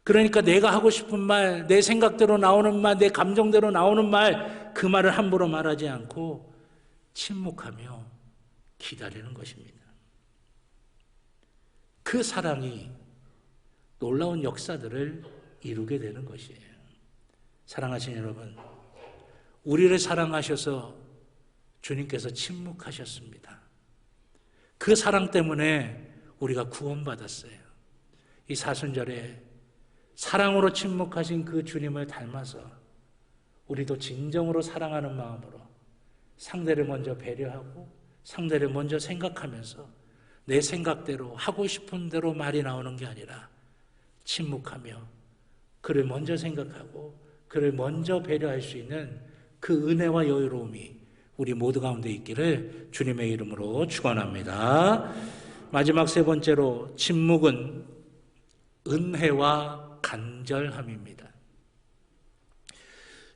그러니까 내가 하고 싶은 말, 내 생각대로 나오는 말, 내 감정대로 나오는 말, 그 말을 함부로 말하지 않고 침묵하며 기다리는 것입니다. 그 사랑이 놀라운 역사들을 이루게 되는 것이에요. 사랑하시는 여러분, 우리를 사랑하셔서 주님께서 침묵하셨습니다. 그 사랑 때문에 우리가 구원받았어요. 이 사순절에 사랑으로 침묵하신 그 주님을 닮아서 우리도 진정으로 사랑하는 마음으로 상대를 먼저 배려하고 상대를 먼저 생각하면서 내 생각대로 하고 싶은 대로 말이 나오는 게 아니라 침묵하며 그를 먼저 생각하고 그를 먼저 배려할 수 있는 그 은혜와 여유로움이 우리 모두 가운데 있기를 주님의 이름으로 축원합니다. 마지막 세 번째로 침묵은 은혜와 간절함입니다.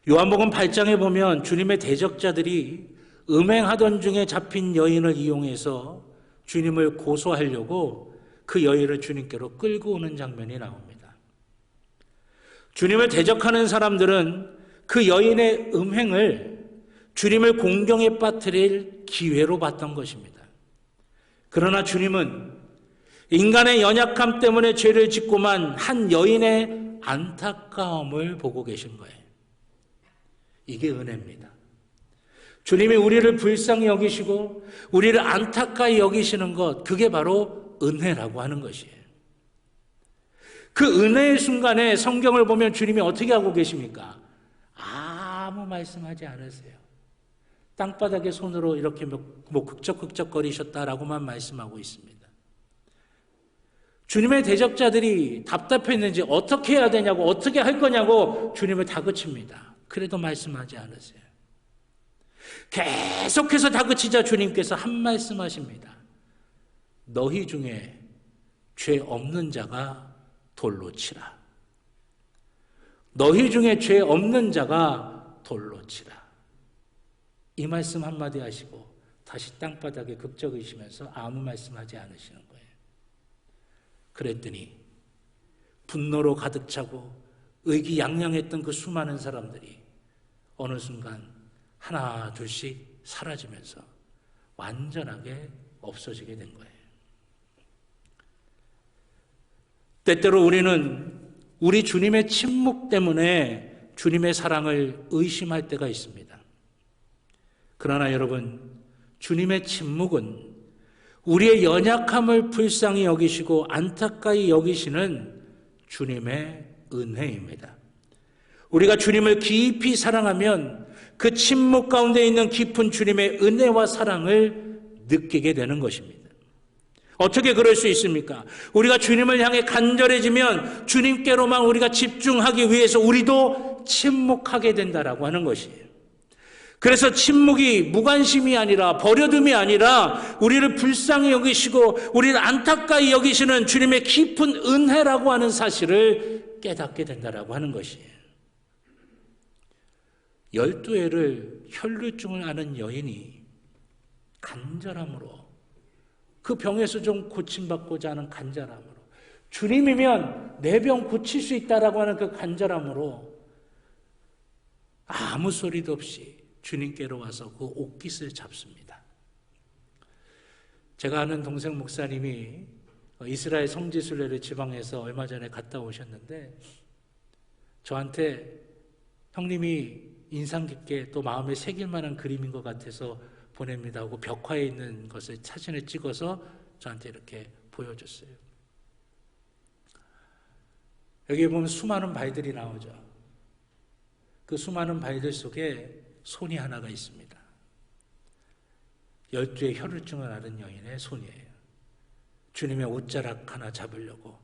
요한복음 8장에 보면 주님의 대적자들이 음행하던 중에 잡힌 여인을 이용해서 주님을 고소하려고 그 여인을 주님께로 끌고 오는 장면이 나옵니다. 주님을 대적하는 사람들은 그 여인의 음행을 주님을 공경에 빠뜨릴 기회로 봤던 것입니다. 그러나 주님은 인간의 연약함 때문에 죄를 짓고만 한 여인의 안타까움을 보고 계신 거예요. 이게 은혜입니다. 주님이 우리를 불쌍히 여기시고 우리를 안타까이 여기시는 것, 그게 바로 은혜라고 하는 것이에요. 그 은혜의 순간에 성경을 보면 주님이 어떻게 하고 계십니까? 아무 말씀하지 않으세요. 땅바닥에 손으로 이렇게 뭐 극적극적거리셨다라고만 말씀하고 있습니다. 주님의 대적자들이 답답했는지 어떻게 해야 되냐고, 어떻게 할 거냐고 주님을 다그칩니다. 그래도 말씀하지 않으세요. 계속해서 다그치자 주님께서 한 말씀 하십니다. 너희 중에 죄 없는 자가 돌로 치라. 너희 중에 죄 없는 자가 돌로 치라. 이 말씀 한마디 하시고 다시 땅바닥에 극적이시면서 아무 말씀하지 않으시는 거예요. 그랬더니 분노로 가득 차고 의기양양했던 그 수많은 사람들이 어느 순간 하나 둘씩 사라지면서 완전하게 없어지게 된 거예요. 때때로 우리는 우리 주님의 침묵 때문에 주님의 사랑을 의심할 때가 있습니다. 그러나 여러분, 주님의 침묵은 우리의 연약함을 불쌍히 여기시고 안타까이 여기시는 주님의 은혜입니다. 우리가 주님을 깊이 사랑하면 그 침묵 가운데 있는 깊은 주님의 은혜와 사랑을 느끼게 되는 것입니다. 어떻게 그럴 수 있습니까? 우리가 주님을 향해 간절해지면 주님께로만 우리가 집중하기 위해서 우리도 침묵하게 된다라고 하는 것이에요. 그래서 침묵이 무관심이 아니라 버려둠이 아니라 우리를 불쌍히 여기시고 우리를 안타까이 여기시는 주님의 깊은 은혜라고 하는 사실을 깨닫게 된다라고 하는 것이에요. 12해를 혈루증을 앓은 여인이 간절함으로 그 병에서 좀 고침받고자 하는 간절함으로 주님이면 내 병 고칠 수 있다라고 하는 그 간절함으로 아무 소리도 없이 주님께로 와서 그 옷깃을 잡습니다. 제가 아는 동생 목사님이 이스라엘 성지순례를 지방에서 얼마 전에 갔다 오셨는데 저한테 형님이 인상 깊게 또 마음에 새길 만한 그림인 것 같아서 보냅니다 하고 벽화에 있는 것을 사진을 찍어서 저한테 이렇게 보여줬어요. 여기 보면 수많은 발들이 나오죠. 그 수많은 발들 속에 손이 하나가 있습니다. 12의 혈루증을 앓은 여인의 손이에요. 주님의 옷자락 하나 잡으려고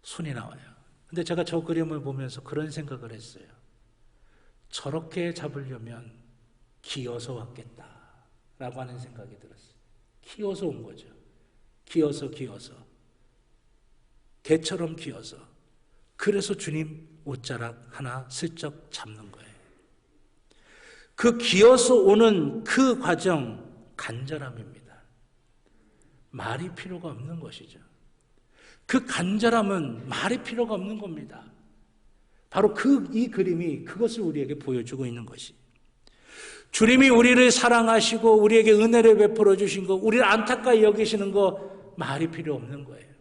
손이 나와요. 근데 제가 저 그림을 보면서 그런 생각을 했어요. 저렇게 잡으려면 기어서 왔겠다라고 하는 생각이 들었어요. 기어서 온 거죠. 기어서 개처럼 기어서. 그래서 주님 옷자락 하나 슬쩍 잡는 거예요. 그 기어서 오는 그 과정, 간절함입니다. 말이 필요가 없는 것이죠. 그 간절함은 말이 필요가 없는 겁니다. 바로 이 그림이 그것을 우리에게 보여주고 있는 것이. 주님이 우리를 사랑하시고 우리에게 은혜를 베풀어 주신 거, 우리를 안타까이 여기시는 거 말이 필요 없는 거예요.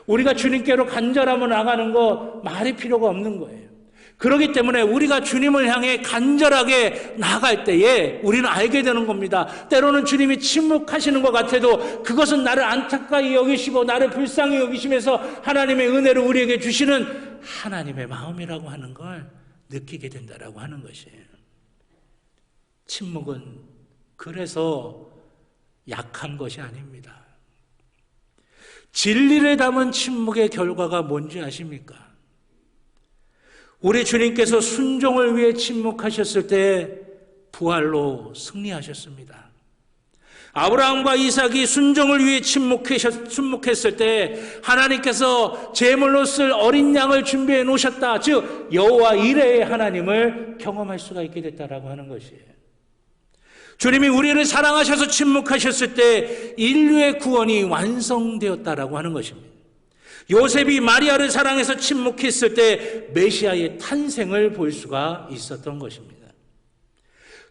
우리가 주님께로 간절함을 나가는 거 말이 필요가 없는 거예요. 그렇기 때문에 우리가 주님을 향해 간절하게 나아갈 때에 우리는 알게 되는 겁니다. 때로는 주님이 침묵하시는 것 같아도 그것은 나를 안타까이 여기시고 나를 불쌍히 여기시면서 하나님의 은혜를 우리에게 주시는 하나님의 마음이라고 하는 걸 느끼게 된다라고 하는 것이에요. 침묵은 그래서 약한 것이 아닙니다. 진리를 담은 침묵의 결과가 뭔지 아십니까? 우리 주님께서 순종을 위해 침묵하셨을 때 부활로 승리하셨습니다. 아브라함과 이삭이 순종을 위해 침묵했을 때 하나님께서 제물로 쓸 어린 양을 준비해 놓으셨다. 즉 여호와 이레의 하나님을 경험할 수가 있게 됐다라고 하는 것이에요. 주님이 우리를 사랑하셔서 침묵하셨을 때 인류의 구원이 완성되었다라고 하는 것입니다. 요셉이 마리아를 사랑해서 침묵했을 때 메시아의 탄생을 볼 수가 있었던 것입니다.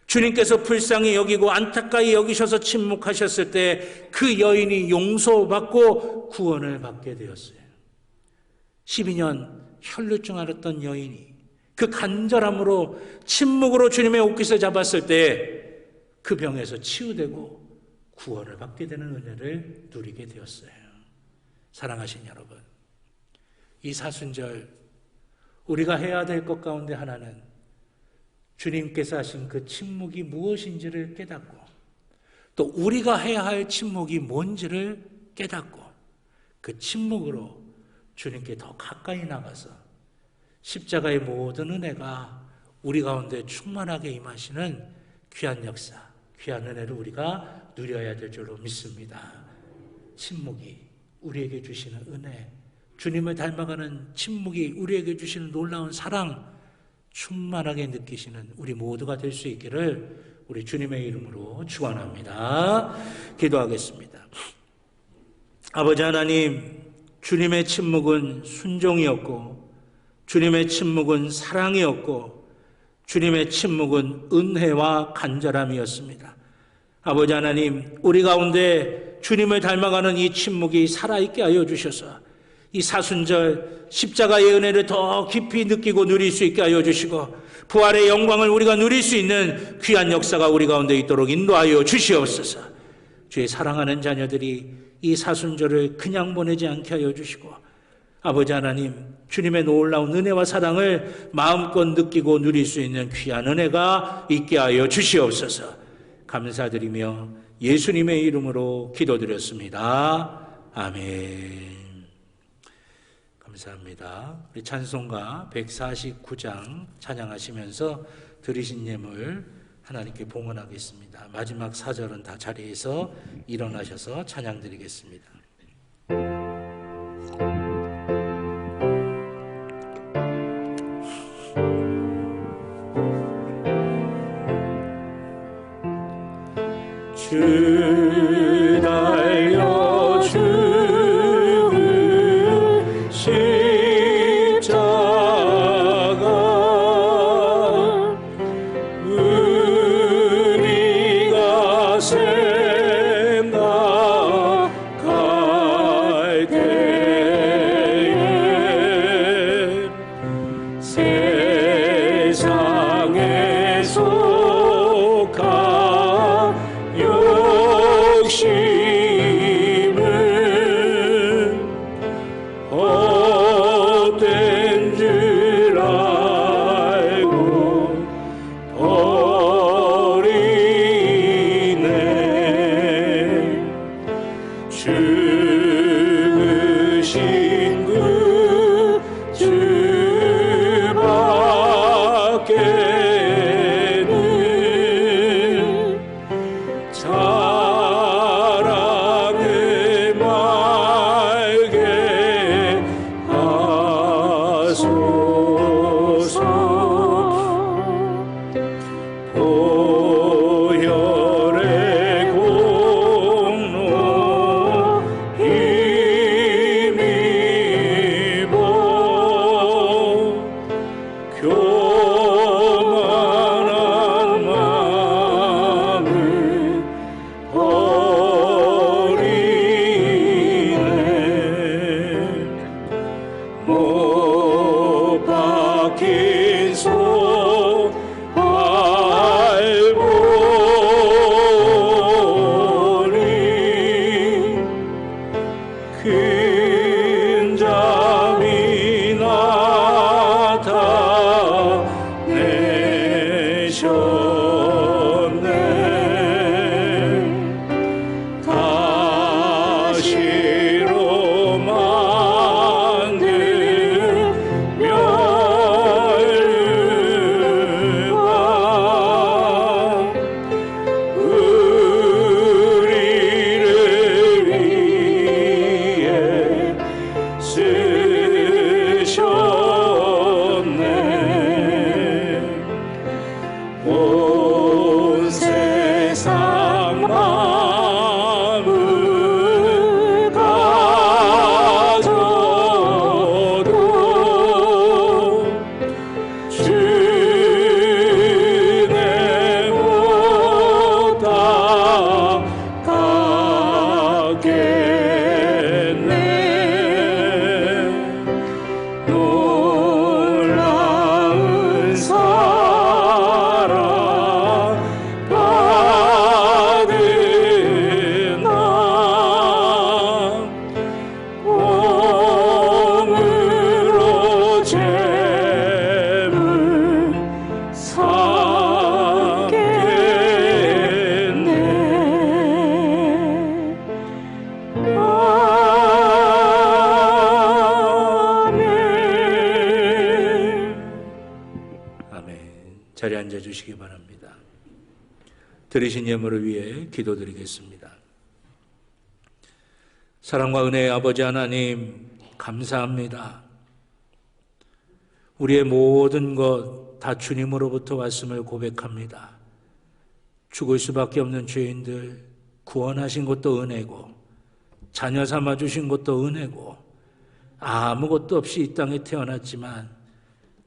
주님께서 불쌍히 여기고 안타까이 여기셔서 침묵하셨을 때 그 여인이 용서받고 구원을 받게 되었어요. 12년 혈루증 앓았던 여인이 그 간절함으로 침묵으로 주님의 옷깃을 잡았을 때 그 병에서 치유되고 구원을 받게 되는 은혜를 누리게 되었어요. 사랑하신 여러분, 이 사순절 우리가 해야 될 것 가운데 하나는 주님께서 하신 그 침묵이 무엇인지를 깨닫고 또 우리가 해야 할 침묵이 뭔지를 깨닫고 그 침묵으로 주님께 더 가까이 나가서 십자가의 모든 은혜가 우리 가운데 충만하게 임하시는 귀한 역사, 귀한 은혜를 우리가 누려야 될 줄로 믿습니다. 침묵이 우리에게 주시는 은혜, 주님을 닮아가는 침묵이 우리에게 주시는 놀라운 사랑 충만하게 느끼시는 우리 모두가 될 수 있기를 우리 주님의 이름으로 축원합니다. 기도하겠습니다. 아버지 하나님, 주님의 침묵은 순종이었고 주님의 침묵은 사랑이었고 주님의 침묵은 은혜와 간절함이었습니다. 아버지 하나님, 우리 가운데 주님을 닮아가는 이 침묵이 살아있게 하여 주셔서 이 사순절 십자가의 은혜를 더 깊이 느끼고 누릴 수 있게 하여 주시고 부활의 영광을 우리가 누릴 수 있는 귀한 역사가 우리 가운데 있도록 인도하여 주시옵소서. 주의 사랑하는 자녀들이 이 사순절을 그냥 보내지 않게 하여 주시고 아버지 하나님, 주님의 놀라운 은혜와 사랑을 마음껏 느끼고 누릴 수 있는 귀한 은혜가 있게 하여 주시옵소서. 감사드리며 예수님의 이름으로 기도드렸습니다. 아멘. 감사합니다. 우리 찬송가 149장 찬양하시면서 드리신 예물 하나님께 봉헌하겠습니다. 마지막 4절은 다 자리에서 일어나셔서 찬양 드리겠습니다.
주 달려 죽은 십자가 우리가 생각할 때에 세상에 속한 욕심
주시기 바랍니다. 드리신 예물을 위해 기도드리겠습니다. 사랑과 은혜의 아버지 하나님, 감사합니다. 우리의 모든 것 다 주님으로부터 왔음을 고백합니다. 죽을 수밖에 없는 죄인들 구원하신 것도 은혜고, 자녀 삼아주신 것도 은혜고, 아무것도 없이 이 땅에 태어났지만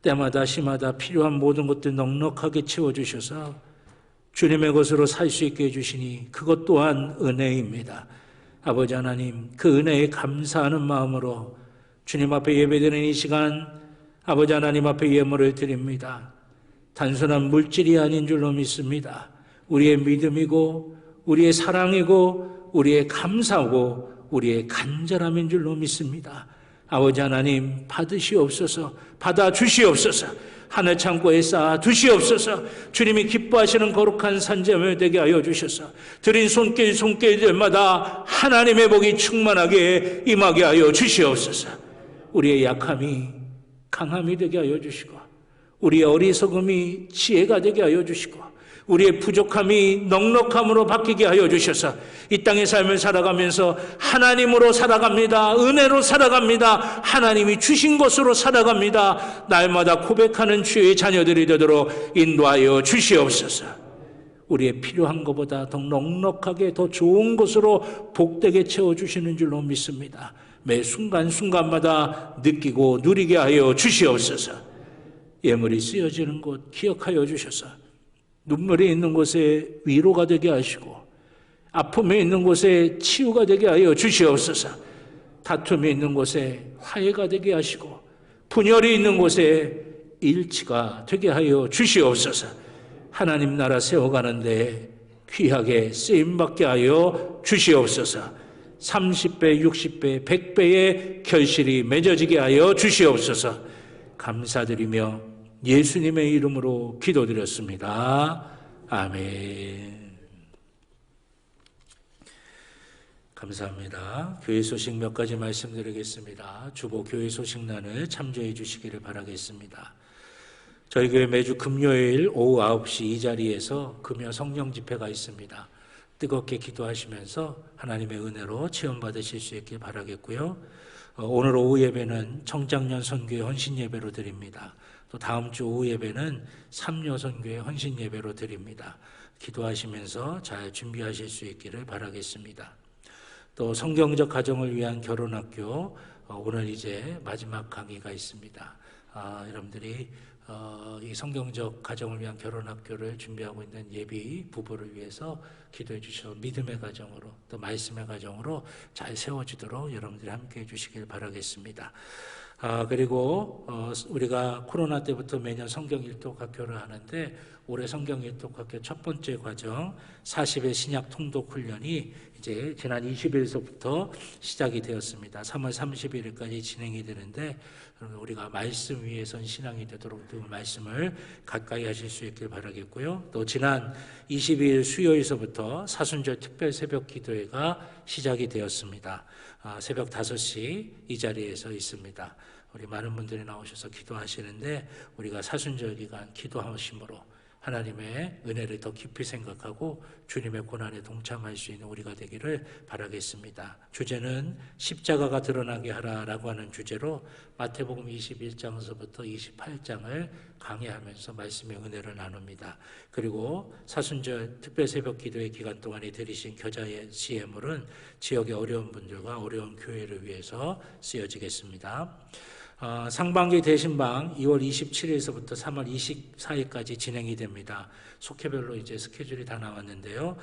때마다 시마다 필요한 모든 것들 넉넉하게 채워주셔서 주님의 것으로 살 수 있게 해주시니 그것 또한 은혜입니다. 아버지 하나님, 그 은혜에 감사하는 마음으로 주님 앞에 예배드리는 이 시간 아버지 하나님 앞에 예물을 드립니다. 단순한 물질이 아닌 줄로 믿습니다. 우리의 믿음이고 우리의 사랑이고 우리의 감사고 우리의 간절함인 줄로 믿습니다. 아버지 하나님, 받으시옵소서, 받아주시옵소서, 하늘 창고에 쌓아 두시옵소서. 주님이 기뻐하시는 거룩한 산재물 되게 하여 주셔서 드린 손길들마다 하나님의 복이 충만하게 임하게 하여 주시옵소서. 우리의 약함이 강함이 되게 하여 주시고, 우리의 어리석음이 지혜가 되게 하여 주시고, 우리의 부족함이 넉넉함으로 바뀌게 하여 주셔서 이 땅의 삶을 살아가면서 하나님으로 살아갑니다. 은혜로 살아갑니다. 하나님이 주신 것으로 살아갑니다. 날마다 고백하는 주의 자녀들이 되도록 인도하여 주시옵소서. 우리의 필요한 것보다 더 넉넉하게 더 좋은 것으로 복되게 채워주시는 줄로 믿습니다. 매 순간순간마다 느끼고 누리게 하여 주시옵소서. 예물이 쓰여지는 곳 기억하여 주셔서 눈물이 있는 곳에 위로가 되게 하시고, 아픔이 있는 곳에 치유가 되게 하여 주시옵소서. 다툼이 있는 곳에 화해가 되게 하시고, 분열이 있는 곳에 일치가 되게 하여 주시옵소서. 하나님 나라 세워가는데 귀하게 쓰임받게 하여 주시옵소서. 30배, 60배, 100배의 결실이 맺어지게 하여 주시옵소서. 감사드리며 예수님의 이름으로 기도드렸습니다. 아멘. 감사합니다. 교회 소식 몇 가지 말씀드리겠습니다. 주보 교회 소식란을 참조해 주시기를 바라겠습니다. 저희 교회 매주 금요일 오후 9시 이 자리에서 금요 성령 집회가 있습니다. 뜨겁게 기도하시면서 하나님의 은혜로 체험받으실 수 있길 바라겠고요. 오늘 오후 예배는 청장년 선교회 헌신 예배로 드립니다. 또 다음 주 오후 예배는 삼려 선교회 헌신 예배로 드립니다. 기도하시면서 잘 준비하실 수 있기를 바라겠습니다. 또 성경적 가정을 위한 결혼학교, 오늘 이제 마지막 강의가 있습니다. 여러분들이 이 성경적 가정을 위한 결혼학교를 준비하고 있는 예비 부부를 위해서 기도해 주셔서 믿음의 가정으로 또 말씀의 가정으로 잘 세워지도록 여러분들이 함께해 주시길 바라겠습니다. 그리고 우리가 코로나 때부터 매년 성경 일독학교를 하는데 올해 성경 일독학교 첫 번째 과정 40의 신약 통독 훈련이 이제 지난 20일서부터 시작이 되었습니다. 3월 31일까지 진행이 되는데 우리가 말씀 위에 선 신앙이 되도록 그 말씀을 가까이 하실 수 있길 바라겠고요. 또 지난 22일 수요일서부터 사순절 특별 새벽 기도회가 시작이 되었습니다. 새벽 5시 이 자리에서 있습니다. 우리 많은 분들이 나오셔서 기도하시는데 우리가 사순절 기간 기도하심으로 하나님의 은혜를 더 깊이 생각하고 주님의 고난에 동참할 수 있는 우리가 되기를 바라겠습니다. 주제는 십자가가 드러나게 하라라고 하는 주제로 마태복음 21장에서부터 28장을 강해하면서 말씀의 은혜를 나눕니다. 그리고 사순절 특별 새벽 기도의 기간 동안에 드리신 겨자의 예물은 지역의 어려운 분들과 어려운 교회를 위해서 쓰여지겠습니다. 상반기 대신방 2월 27일서부터 3월 24일까지 진행이 됩니다. 속회별로 이제 스케줄이 다 나왔는데요.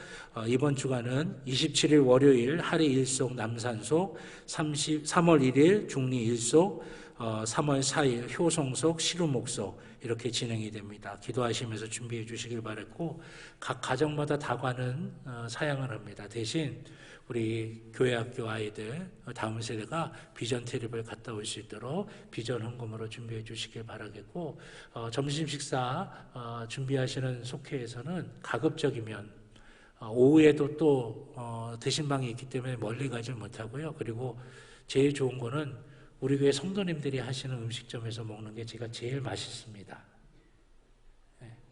이번 주간은 27일 월요일 하리 일속 남산속, 3월 1일 중리 일속, 3월 4일 효성속, 시루목속 이렇게 진행이 됩니다. 기도하시면서 준비해 주시길 바랐고 각 가정마다 다과는 사양을 합니다. 대신 우리 교회학교 아이들 다음 세대가 비전 트립을 갔다 올 수 있도록 비전 헌금으로 준비해 주시길 바라겠고 점심 식사 준비하시는 속회에서는 가급적이면 오후에도 또 대신방이 있기 때문에 멀리 가지 못하고요. 그리고 제일 좋은 거는 우리 교회 성도님들이 하시는 음식점에서 먹는 게 제가 제일 맛있습니다.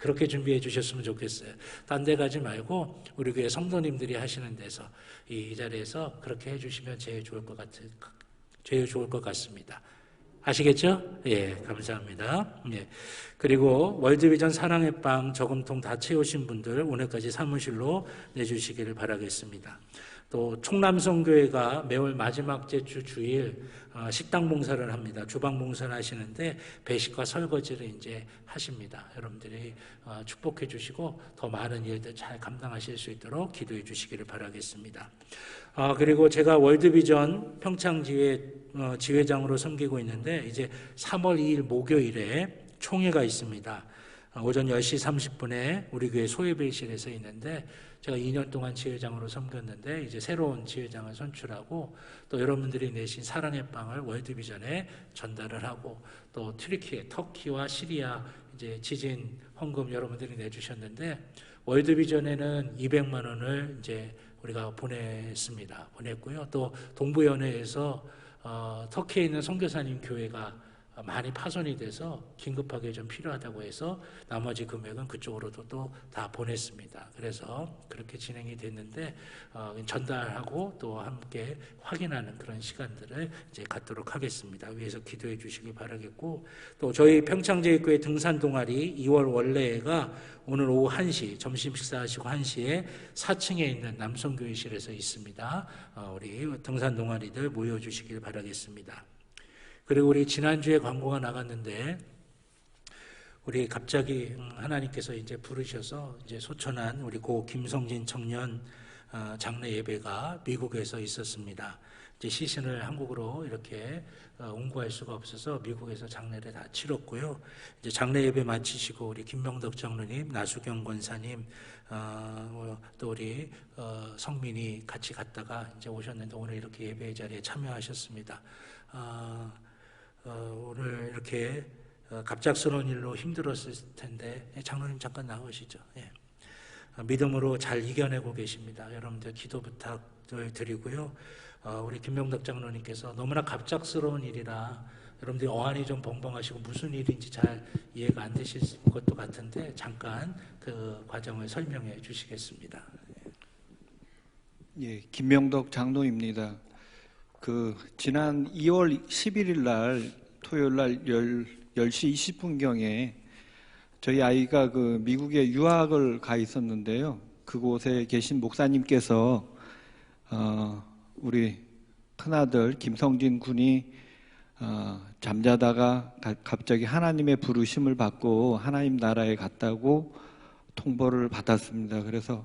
그렇게 준비해 주셨으면 좋겠어요. 딴 데 가지 말고 우리 교회 성도님들이 하시는 데서 이 자리에서 그렇게 해주시면 제일 좋을 것 같습니다. 아시겠죠? 예, 감사합니다. 예. 그리고 월드비전 사랑의 빵 저금통 다 채우신 분들 오늘까지 사무실로 내주시기를 바라겠습니다. 또 총남성교회가 매월 마지막 주 주일 식당 봉사를 합니다. 주방 봉사를 하시는데 배식과 설거지를 이제 하십니다. 여러분들이 축복해 주시고 더 많은 일들 잘 감당하실 수 있도록 기도해 주시기를 바라겠습니다. 그리고 제가 월드비전 평창지회 지회장으로 섬기고 있는데 이제 3월 2일 목요일에 총회가 있습니다. 오전 10시 30분에 우리 교회 소예배실에서 있는데 제가 2년 동안 지회장으로 섬겼는데 이제 새로운 지회장을 선출하고 또 여러분들이 내신 사랑의 빵을 월드비전에 전달을 하고 또 터키와 시리아 이제 지진 헌금 여러분들이 내주셨는데 월드비전에는 200만 원을 이제 우리가 보냈고요. 또 동부연회에서 터키에 있는 선교사님 교회가 많이 파손이 돼서 긴급하게 좀 필요하다고 해서 나머지 금액은 그쪽으로도 또 다 보냈습니다. 그래서 그렇게 진행이 됐는데 전달하고 또 함께 확인하는 그런 시간들을 이제 갖도록 하겠습니다. 위에서 기도해 주시기 바라겠고 또 저희 평창제일교회 등산 동아리 2월 원래가 오늘 오후 1시 점심 식사하시고 1시에 4층에 있는 남성교회실에서 있습니다. 우리 등산 동아리들 모여주시길 바라겠습니다. 그리고 우리 지난주에 광고가 나갔는데 우리 갑자기 하나님께서 이제 부르셔서 이제 소천한 우리 고 김성진 청년 장례 예배가 미국에서 있었습니다. 이제 시신을 한국으로 이렇게 운구할 수가 없어서 미국에서 장례를 다 치렀고요. 이제 장례 예배 마치시고 우리 김명덕 장로님, 나수경 권사님, 또 우리 성민이 같이 갔다가 이제 오셨는데 오늘 이렇게 예배 자리에 참여하셨습니다. 오늘 이렇게 갑작스러운 일로 힘들었을 텐데 장로님 잠깐 나오시죠. 예. 믿음으로 잘 이겨내고 계십니다. 여러분들 기도 부탁을 드리고요. 우리 김명덕 장로님께서 너무나 갑작스러운 일이라 여러분들이 어안이 좀 벙벙하시고 무슨 일인지 잘 이해가 안 되실 것도 같은데 잠깐 그 과정을 설명해 주시겠습니다.
예, 김명덕 장로입니다. 지난 2월 11일 날 토요일 날 10시 20분경에 저희 아이가 미국에 유학을 가 있었는데요. 그곳에 계신 목사님께서 우리 큰아들 김성진 군이 잠자다가 갑자기 하나님의 부르심을 받고 하나님 나라에 갔다고 통보를 받았습니다. 그래서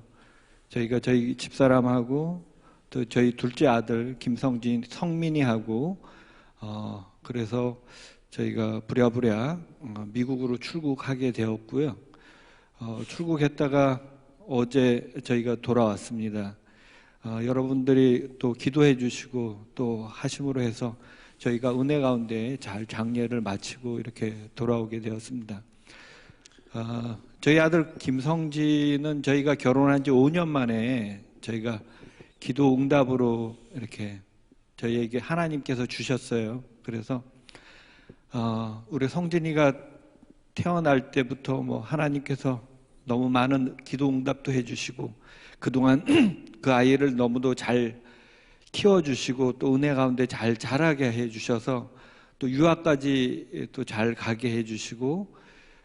저희가 저희 집사람하고 또 저희 둘째 아들 김성진, 성민이하고 그래서 저희가 부랴부랴 미국으로 출국하게 되었고요. 출국했다가 어제 저희가 돌아왔습니다. 여러분들이 또 기도해 주시고 또 하심으로 해서 저희가 은혜 가운데 잘 장례를 마치고 이렇게 돌아오게 되었습니다. 저희 아들 김성진은 저희가 결혼한 지 5년 만에 저희가 기도 응답으로 이렇게 저희에게 하나님께서 주셨어요. 그래서 우리 성진이가 태어날 때부터 하나님께서 너무 많은 기도 응답도 해주시고 그동안 그 아이를 너무도 잘 키워주시고 또 은혜 가운데 잘 자라게 해주셔서 또 유학까지 또 잘 가게 해주시고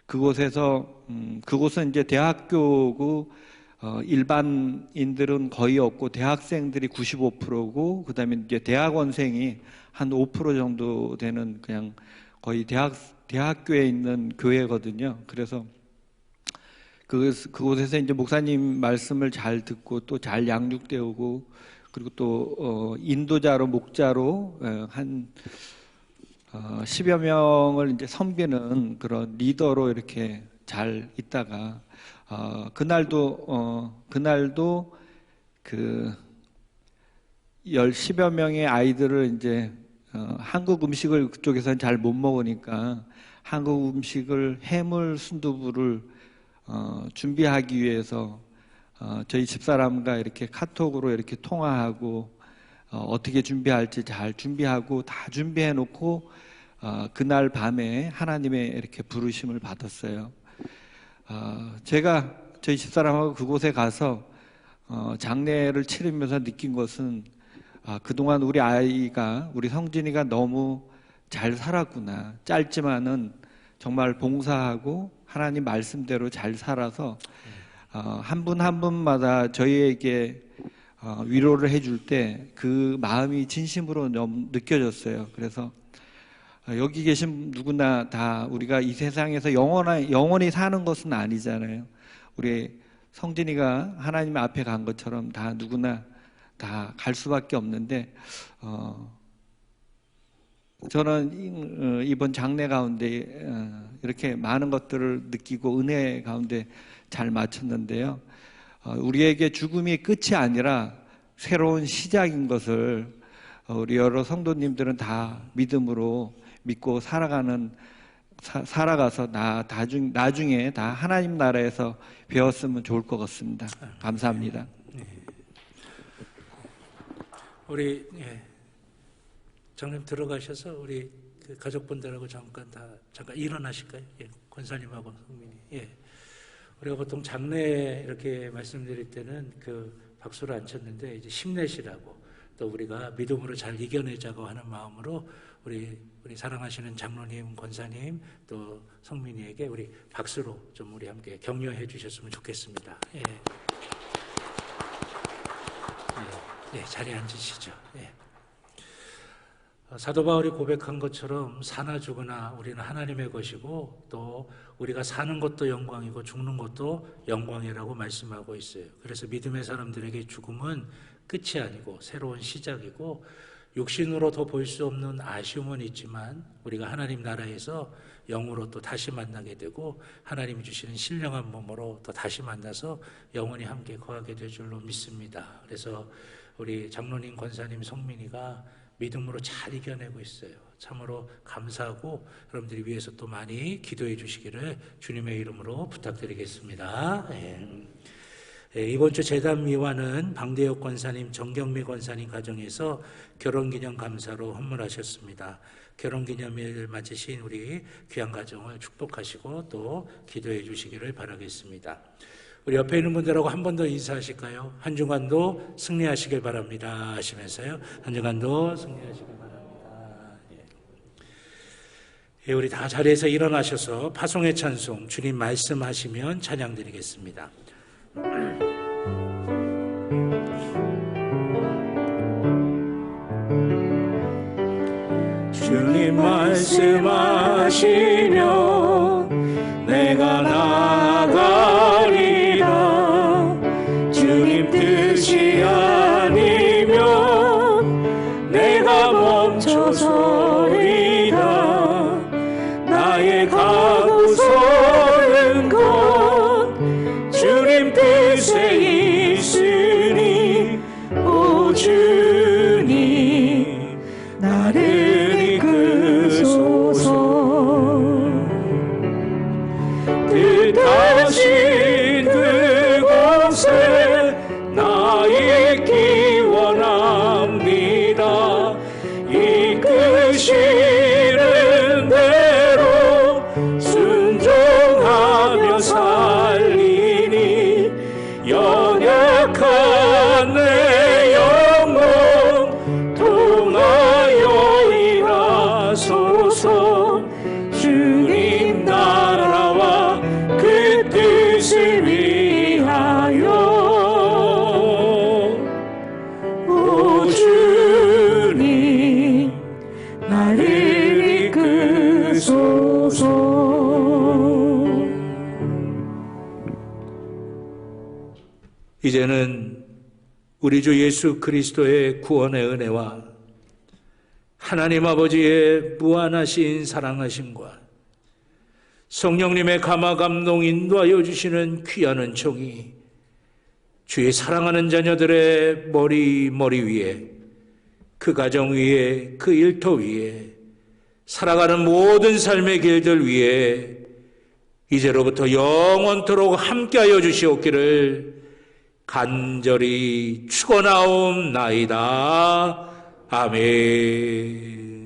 그곳은 이제 대학교고 일반인들은 거의 없고 대학생들이 95%고 그다음에 이제 대학원생이 한 5% 정도 되는 그냥 거의 대학교에 있는 교회거든요. 그래서 그곳에서 이제 목사님 말씀을 잘 듣고 또 잘 양육되고 그리고 또 인도자로 목자로 한 10여 명을 이제 섬기는 그런 리더로 이렇게 잘 있다가 그날도 10여 명의 아이들을 이제 한국 음식을 그쪽에서는 잘 못 먹으니까 한국 음식을 해물 순두부를 준비하기 위해서 저희 집사람과 이렇게 카톡으로 이렇게 통화하고 어떻게 준비할지 잘 준비하고 다 준비해 놓고 그날 밤에 하나님의 이렇게 부르심을 받았어요. 제가 저희 집사람하고 그곳에 가서 장례를 치르면서 느낀 것은 그동안 우리 아이가, 우리 성진이가 너무 잘 살았구나. 짧지만은 정말 봉사하고 하나님 말씀대로 잘 살아서 한 분 한 분마다 저희에게 위로를 해줄 때 그 마음이 진심으로 너무 느껴졌어요. 그래서 여기 계신 누구나 다 우리가 이 세상에서 영원히 사는 것은 아니잖아요. 우리 성진이가 하나님 앞에 간 것처럼 다 누구나 다 갈 수밖에 없는데 저는 이번 장례 가운데 이렇게 많은 것들을 느끼고 은혜 가운데 잘 마쳤는데요. 우리에게 죽음이 끝이 아니라 새로운 시작인 것을 우리 여러 성도님들은 다 믿음으로 믿고 살아가서 나중에 다 하나님 나라에서 배웠으면 좋을 것 같습니다. 감사합니다.
우리 장님 들어가셔서 우리 그 가족분들하고 잠깐 일어나실까요? 권사님하고 성민이. 우리가 보통 장례 이렇게 말씀드릴 때는 그 박수를 안 쳤는데 이제 힘내시라고 또 우리가 믿음으로 잘 이겨내자고 하는 마음으로 우리 사랑하시는 장로님, 권사님 또 성민이에게 우리 박수로 좀 우리 함께 격려해 주셨으면 좋겠습니다. 자리에 앉으시죠. 사도 바울이 고백한 것처럼 사나 죽으나 우리는 하나님의 것이고 또 우리가 사는 것도 영광이고 죽는 것도 영광이라고 말씀하고 있어요. 그래서 믿음의 사람들에게 죽음은 끝이 아니고 새로운 시작이고 육신으로 더 볼 수 없는 아쉬움은 있지만 우리가 하나님 나라에서 영으로 또 다시 만나게 되고 하나님이 주시는 신령한 몸으로 또 다시 만나서 영원히 함께 거하게 될 줄로 믿습니다. 그래서 우리 장로님, 권사님, 성민이가 믿음으로 잘 이겨내고 있어요. 참으로 감사하고 여러분들이 위해서 또 많이 기도해 주시기를 주님의 이름으로 부탁드리겠습니다. 이번 주 제단 미화는 방대혁 권사님, 정경미 권사님 가정에서 결혼기념 감사로 헌물하셨습니다. 결혼기념일 맞으신 우리 귀한 가정을 축복하시고 또 기도해 주시기를 바라겠습니다. 우리 옆에 있는 분들하고 한 번 더 인사하실까요? 한 주간도 승리하시길 바랍니다 하시면서요. 한 주간도 승리하시길 바랍니다. 우리 다 자리에서 일어나셔서 파송의 찬송 주님 말씀하시면 찬양 드리겠습니다.
주님 말씀하시면 내가 나가리라. 주님 뜻이 아니면 내가 멈춰서리라. 나의 가고 서는 것 주님 뜻에 있으니 오 주님 나를 이끄소서. 뜻하신 그곳에 나 있기 원합니다. 이끄시는 대로 순종하며 살리니 연약한 내 영혼 통하여 일하소서. 주님 나라와 그 뜻을 위하여 오 주님 나를 이끄소서.
이제는 우리 주 예수 그리스도의 구원의 은혜와 하나님 아버지의 무한하신 사랑하심과 성령님의 감화 감동 인도하여 주시는 귀한 은총이 주의 사랑하는 자녀들의 머리 위에, 그 가정 위에, 그 일터 위에, 살아가는 모든 삶의 길들 위에 이제로부터 영원토록 함께하여 주시옵기를 간절히 축원하옵나이다. 아멘.